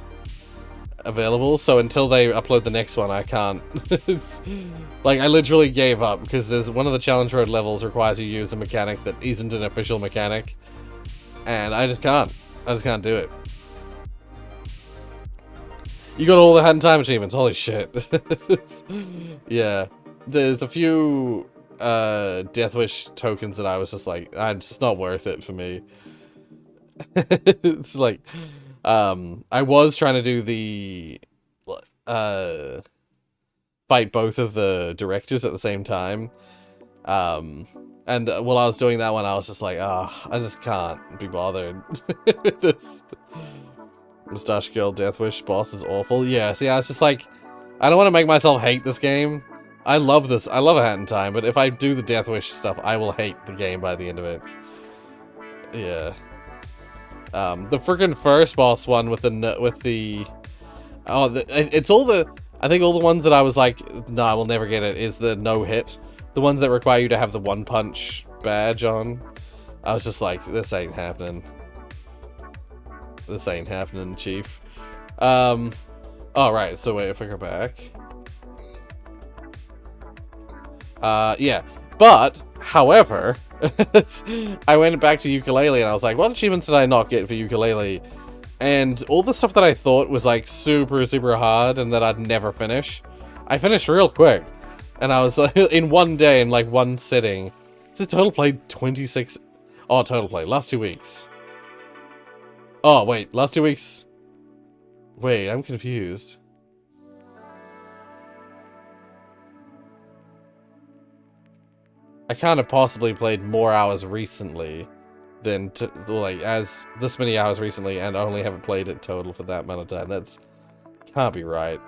available, so until they upload the next one I can't. It's like I literally gave up because there's one of the challenge road levels requires you use a mechanic that isn't an official mechanic, and I just can't do it. You got all the Hat in Time achievements, holy shit. Yeah, there's a few Death Wish tokens that I was just like, it's just not worth it for me. It's like, I was trying to do the, fight both of the directors at the same time. And while I was doing that one, I was just like, I just can't be bothered. This Moustache Girl Death Wish boss is awful. Yeah, see, I was just like, I don't want to make myself hate this game. I love this. I love A Hat in Time, but if I do the Death Wish stuff, I will hate the game by the end of it. Yeah. The freaking first boss one with it's all the, I think all the ones that I was like, no, I will never get it, is the no hit. The ones that require you to have the one punch badge on. I was just like, this ain't happening. This ain't happening, chief. Alright, so wait, if I go back. Yeah, but, however, I went back to ukulele and I was like, what achievements did I not get for ukulele? And all the stuff that I thought was like super, super hard and that I'd never finish, I finished real quick. And I was like, in one day, in like one sitting. This is total play 26. Oh, total play, last 2 weeks. Oh, wait, last 2 weeks. Wait, I'm confused. I can't have possibly played more hours recently than as this many hours recently, and only haven't played it total for that amount of time. That's can't be right.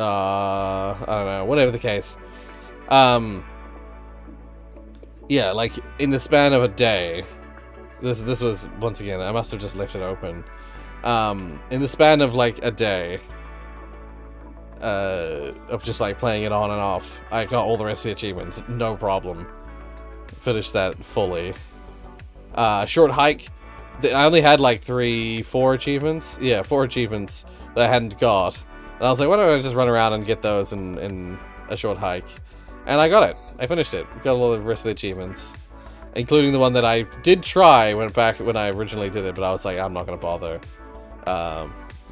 I don't know. Whatever the case. Yeah, like in the span of a day. This was, once again, I must have just left it open. In the span of like a day. Of just like playing it on and off, I got all the rest of the achievements, no problem. Finished that fully. Short hike, I only had like 4 achievements. Yeah, 4 achievements that I hadn't got. And I was like, why don't I just run around and get those in a short hike? And I got it. I finished it. Got all the rest of the achievements, including the one that I did try when I originally did it, but I was like, I'm not gonna bother.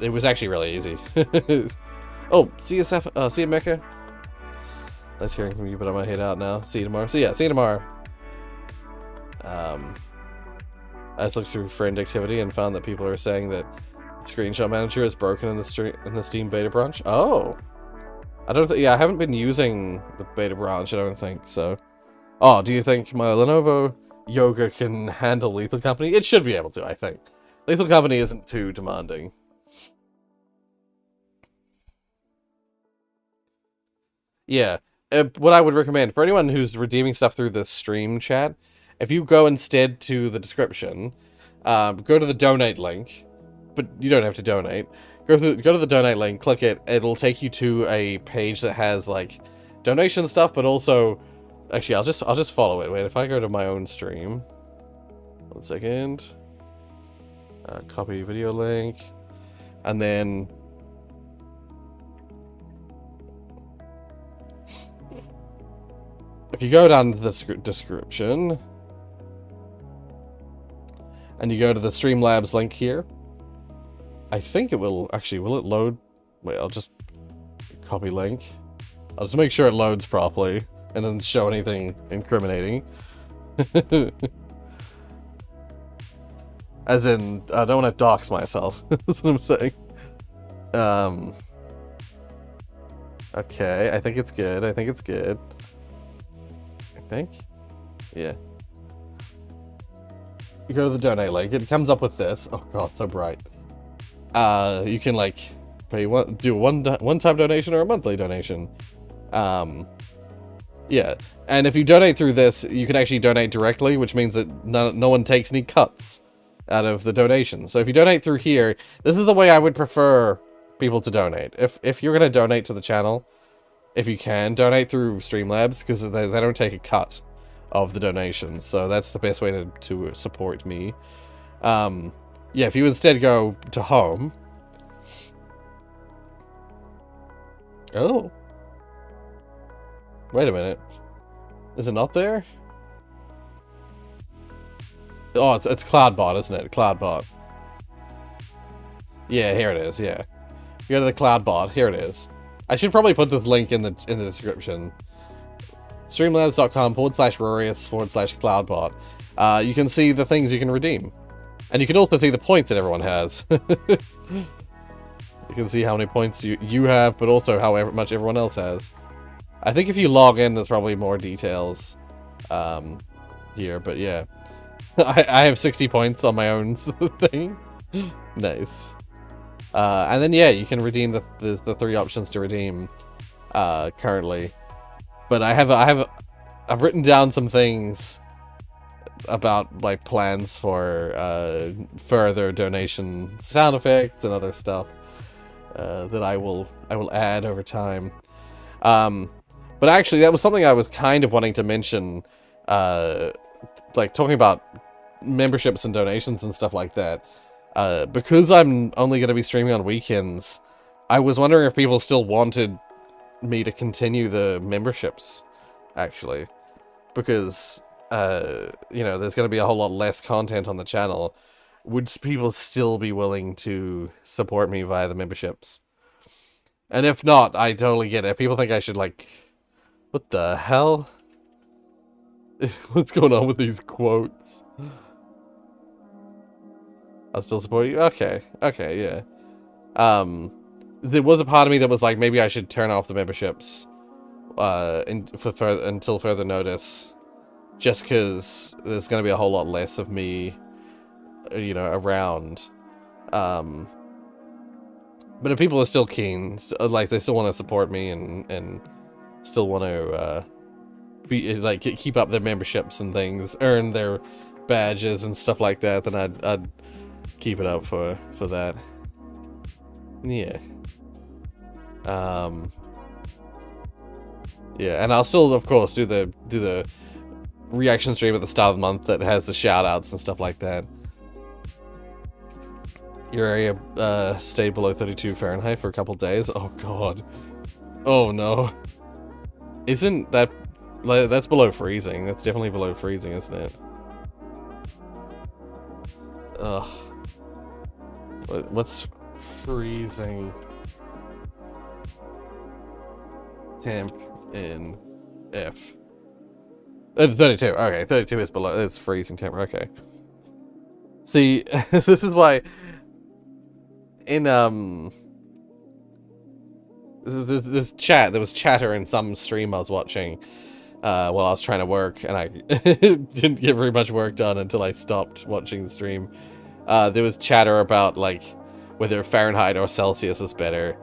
It was actually really easy. Oh, see you, see you, Mecca. Nice hearing from you, but I might head out now. See you tomorrow. So yeah, see you tomorrow. I just looked through friend activity and found that people are saying that the screenshot manager is broken in the Steam beta branch. Oh, I don't think. Yeah, I haven't been using the beta branch. I don't think so. Oh, do you think my Lenovo Yoga can handle Lethal Company? It should be able to, I think. Lethal Company isn't too demanding. Yeah. What I would recommend for anyone who's redeeming stuff through the stream chat, if you go instead to the description, go to the donate link, but you don't have to donate. Go to the donate link, click it. It'll take you to a page that has like donation stuff, but also, actually, I'll just follow it. Wait, if I go to my own stream, 1 second, copy video link, and then. If you go down to the description, and you go to the Streamlabs link here, I think it will, actually, will it load? Wait, I'll just copy link. I'll just make sure it loads properly, and doesn't show anything incriminating. As in, I don't want to dox myself, that's what I'm saying. Okay, I think it's good, I think. Yeah. You go to the donate link, it comes up with this. Oh god, so bright. You can like do a one-time donation or a monthly donation. Yeah, and if you donate through this, you can actually donate directly, which means that no one takes any cuts out of the donation. So if you donate through here, this is the way I would prefer people to donate. If you're gonna donate to the channel, if you can, donate through Streamlabs, because they don't take a cut of the donations, so that's the best way to support me. Yeah, if you instead go to home... Oh. Wait a minute. Is it not there? Oh, it's CloudBot, isn't it? CloudBot. Yeah, here it is, yeah. You go to the CloudBot, here it is. I should probably put this link in the description. Streamlabs.com/rorius/cloudbot. You can see the things you can redeem. And you can also see the points that everyone has. You can see how many points you have, but also how much everyone else has. I think if you log in, there's probably more details here, but yeah. I have 60 points on my own thing. Nice. And then yeah, you can redeem the 3 options to redeem currently. But I've written down some things about like plans for further donation sound effects and other stuff that I will add over time. But actually, that was something I was kind of wanting to mention, like talking about memberships and donations and stuff like that. Because I'm only going to be streaming on weekends, I was wondering if people still wanted me to continue the memberships, actually. Because, you know, there's going to be a whole lot less content on the channel. Would people still be willing to support me via the memberships? And if not, I totally get it. People think I should, like... What the hell? What's going on with these quotes? I'll still support you? Okay. Okay, yeah. There was a part of me that was like, maybe I should turn off the memberships until further notice. Just because there's going to be a whole lot less of me, you know, around. But if people are still keen, like, they still want to support me and still want to be like keep up their memberships and things, earn their badges and stuff like that, then I'd keep it up for that. Yeah. Yeah, and I'll still, of course, do the reaction stream at the start of the month that has the shout-outs and stuff like that. Your area stayed below 32 Fahrenheit for a couple days. Oh god. Oh no. Isn't that... like, that's below freezing. That's definitely below freezing, isn't it? Ugh. What's freezing temp in F? 32. Okay, 32 is below. It's freezing temp. Okay. See, this is why in this chat, there was chatter in some stream I was watching while I was trying to work, and I didn't get very much work done until I stopped watching the stream. there was chatter about like whether Fahrenheit or Celsius is better.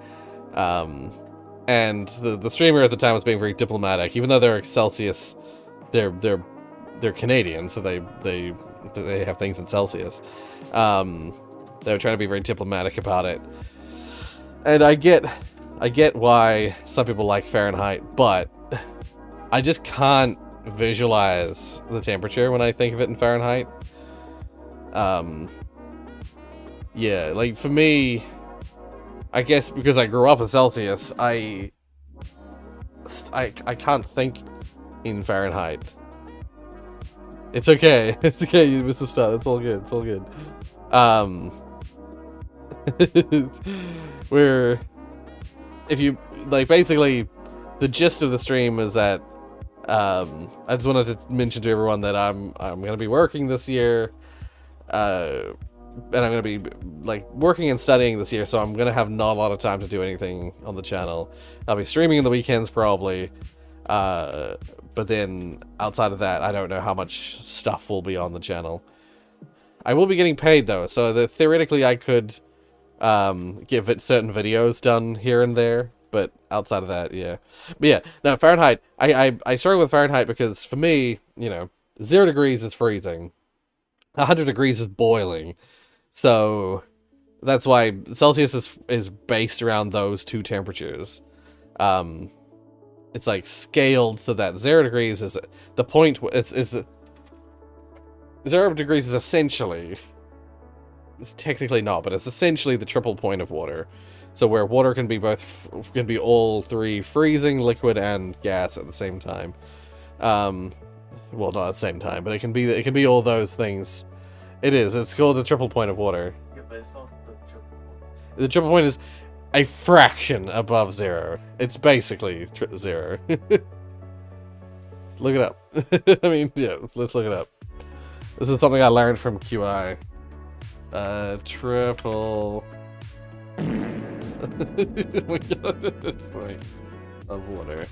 And the streamer at the time was being very diplomatic, even though they're Celsius, they're Canadian, so they have things in Celsius. They were trying to be very diplomatic about it, and I get why some people like Fahrenheit, but I just can't visualize the temperature when I think of it in Fahrenheit. Yeah, like for me, I guess because I grew up in Celsius, I can't think in Fahrenheit. It's okay. It's okay, you missed the start. It's all good. It's all good. We're... If you... Like, basically, the gist of the stream is that, I just wanted to mention to everyone that I'm gonna be working this year, and I'm gonna be, like, working and studying this year, so I'm gonna have not a lot of time to do anything on the channel. I'll be streaming in the weekends, probably, but then, outside of that, I don't know how much stuff will be on the channel. I will be getting paid, though, so that theoretically I could get certain videos done here and there, but outside of that, yeah. But yeah, no, Fahrenheit, I struggle with Fahrenheit because, for me, you know, 0 degrees is freezing. 100 degrees is boiling. So, that's why Celsius is based around those two temperatures. It's like scaled so that 0 degrees is the point. It's 0 degrees is essentially, it's technically not, but it's essentially the triple point of water. So where water can be all three freezing, liquid, and gas at the same time. Well, not at the same time, but it can be all those things. It is. It's called the triple point of water. Yeah, but it's not the triple point. The triple point is a fraction above 0. It's basically 0. Look it up. I mean, yeah, let's look it up. This is something I learned from QI. Triple point of water.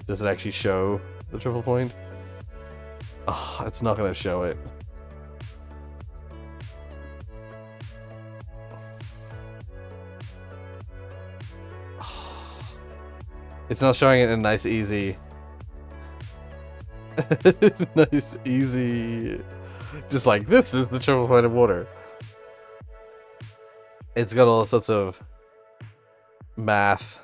Does it actually show the triple point? Oh, it's not gonna show it. It's not showing it in a nice, easy... nice, easy... Just like, this is the triple point of water. It's got all sorts of math.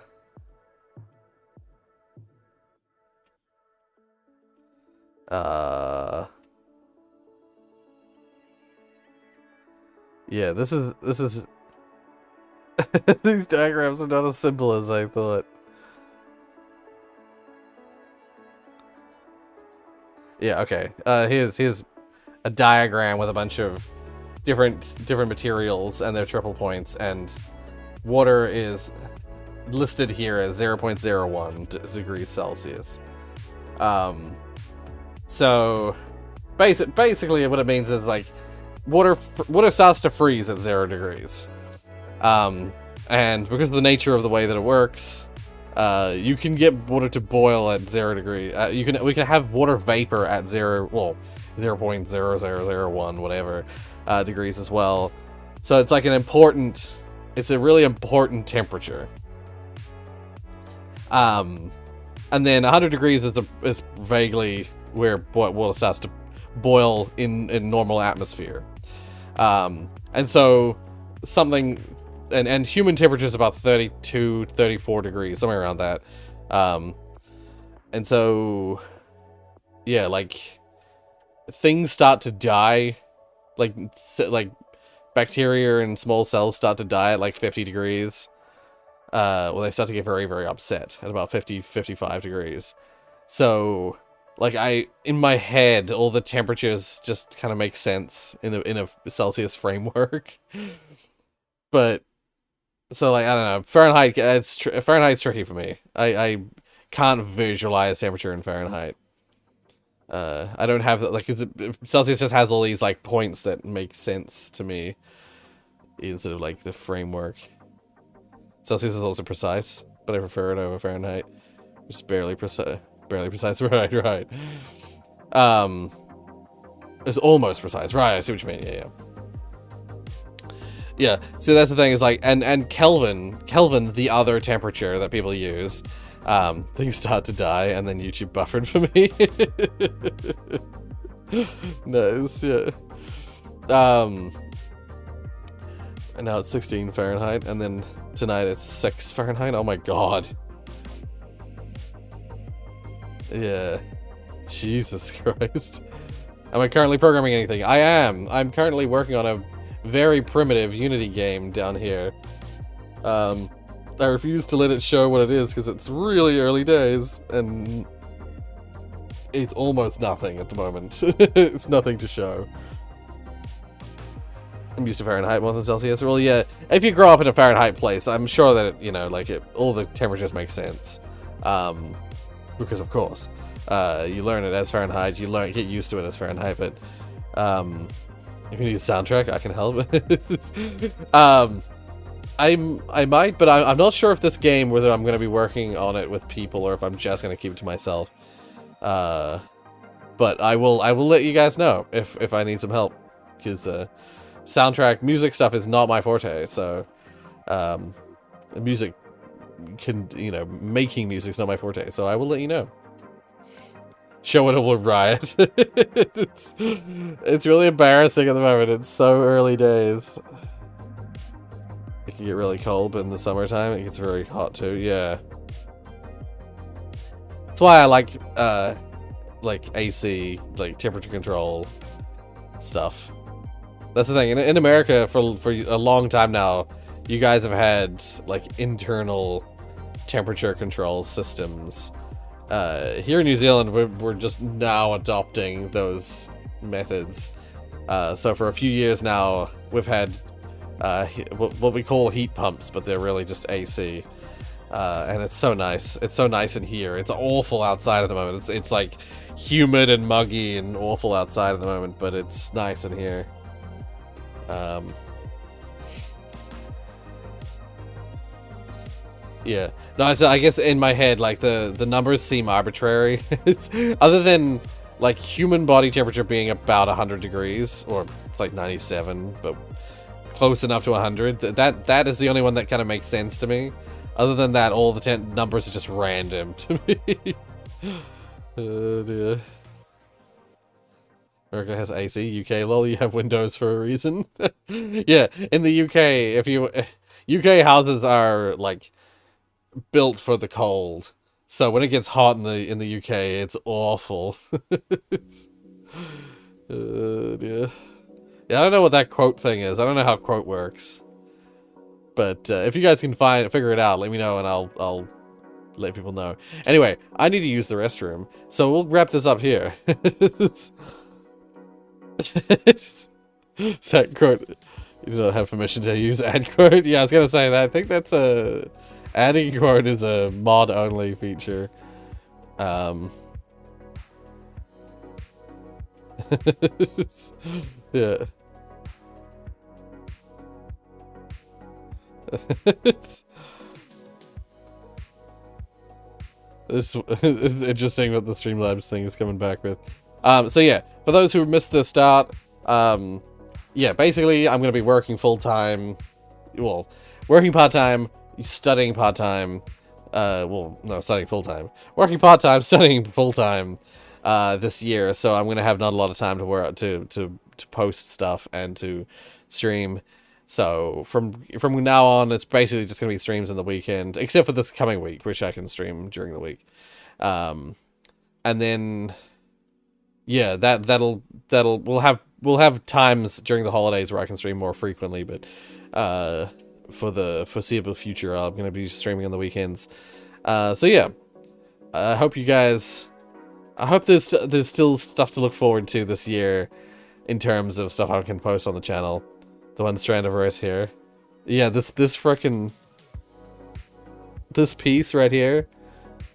Yeah, this is... These diagrams are not as simple as I thought. Yeah, okay. Here's a diagram with a bunch of different materials and their triple points, and water is listed here as 0.01 degrees Celsius. So basically what it means is like water starts to freeze at 0 degrees. And because of the nature of the way that it works, you can get water to boil at 0 degree. We can have water vapor at 0.0001 whatever degrees as well. So it's like it's a really important temperature. And then 100 degrees is vaguely where water starts to boil in normal atmosphere. And so something. And human temperature is about 32, 34 degrees, somewhere around that. And so, yeah, like, things start to die. Like bacteria and small cells start to die at like 50 degrees. Well, they start to get very, very upset at about 50, 55 degrees. So, like, in my head, all the temperatures just kind of make sense in a Celsius framework. But... So, like, I don't know, Fahrenheit's tricky for me. I can't visualize temperature in Fahrenheit. I don't have, like, Celsius just has all these, like, points that make sense to me instead of, like, the framework. Celsius is also precise, but I prefer it over Fahrenheit. Just barely precise. barely precise. Right. It's almost precise. Right, I see what you mean. Yeah. Yeah, so that's the thing, is like, and Kelvin, the other temperature that people use, things start to die, and then YouTube buffered for me. Nice, yeah. And now it's 16 Fahrenheit, and then tonight it's 6 Fahrenheit. Oh my god. Yeah. Jesus Christ. Am I currently programming anything? I am. I'm currently working on a very primitive Unity game down here. I refuse to let it show what it is because it's really early days, and it's almost nothing at the moment. It's nothing to show. I'm used to Fahrenheit more than Celsius. Well, yeah, if you grow up in a Fahrenheit place, I'm sure that it, you know, like all the temperatures make sense. Because of course, you learn it as Fahrenheit, get used to it as Fahrenheit. But if you need a soundtrack, I can help. I might, but I'm not sure if this game, whether I'm going to be working on it with people or if I'm just going to keep it to myself. But I will let you guys know if I need some help, because soundtrack music stuff is not my forte. So music making music's not my forte. So I will let you know. Show it will riot. It's really embarrassing at the moment. It's so early days. It can get really cold, but in the summertime it gets very hot too. Yeah. That's why I like AC, like temperature control stuff. That's the thing. In America, for a long time now, you guys have had like internal temperature control systems. Here in New Zealand, we're just now adopting those methods. So for a few years now, we've had what we call heat pumps, but they're really just AC. And it's so nice. It's so nice in here. It's awful outside at the moment. It's like humid and muggy and awful outside at the moment, but it's nice in here. Yeah. No, I guess in my head, like, the numbers seem arbitrary. Other than, like, human body temperature being about 100 degrees, or it's like 97, but close enough to 100. That is the only one that kind of makes sense to me. Other than that, all the numbers are just random to me. Oh, dear. America has AC, UK, lol, you have Windows for a reason. Yeah, in the UK, UK houses are, like, built for the cold. So when it gets hot in the UK, it's awful. Oh, dear. Yeah, I don't know what that quote thing is. I don't know how quote works. But if you guys can figure it out, let me know and I'll let people know. Anyway, I need to use the restroom, so we'll wrap this up here. Set quote. You don't have permission to use add quote. Yeah, I was gonna say that. I think that's adding quote is a mod only feature. Yeah. This is interesting what the Streamlabs thing is coming back with. So yeah, for those who missed the start, yeah, basically I'm going to be working full-time, well, working part-time, studying part-time, well, no, studying full-time, working part-time, studying full-time, this year, so I'm going to have not a lot of time to work, to post stuff and to stream. So from now on, it's basically just gonna be streams in the weekend, except for this coming week, which I can stream during the week. And then, yeah, we'll have times during the holidays where I can stream more frequently, but for the foreseeable future, I'm gonna be streaming on the weekends. So yeah, I hope you guys. I hope there's still stuff to look forward to this year, in terms of stuff I can post on the channel. The one Strandiverse here. Yeah, this piece right here.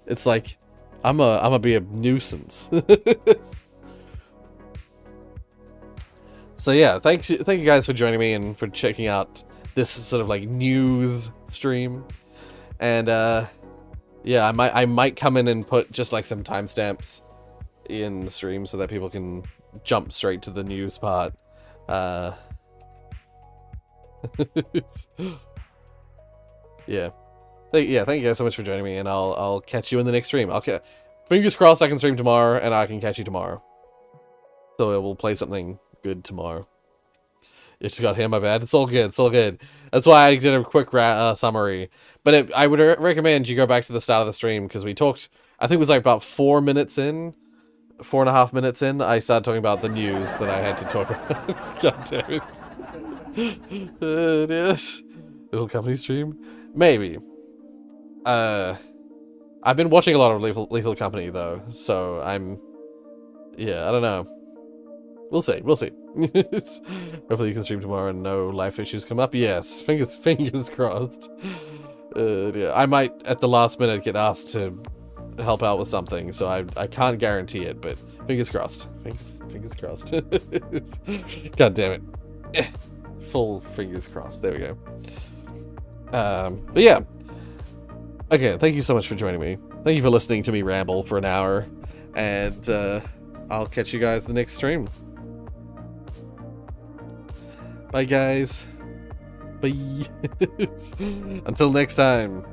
It's like, I'm a be a nuisance. So yeah, thank you guys for joining me and for checking out this sort of like news stream. And Yeah, I might come in and put just like some timestamps in the stream so that people can jump straight to the news part. Yeah. Thank you guys so much for joining me, and I'll catch you in the next stream. Fingers crossed I can stream tomorrow, and I can catch you tomorrow. So we'll play something good tomorrow. You just got hit, my bad. It's all good. It's all good. That's why I did a quick summary. But I would recommend you go back to the start of the stream, because we talked, I think it was like about 4 minutes in, 4.5 minutes in, I started talking about the news that I had to talk about. God damn it. Yes. Little company stream? Maybe. I've been watching a lot of Lethal Company, though, so yeah, I don't know. We'll see. Hopefully you can stream tomorrow and no life issues come up. Yes, fingers crossed. Yeah, I might at the last minute get asked to help out with something, so I can't guarantee it, but fingers crossed. Fingers crossed. God damn it. Full fingers crossed. There we go. But yeah. Okay, thank you so much for joining me. Thank you for listening to me ramble for an hour, and I'll catch you guys the next stream. Bye, guys. Bye. Until next time.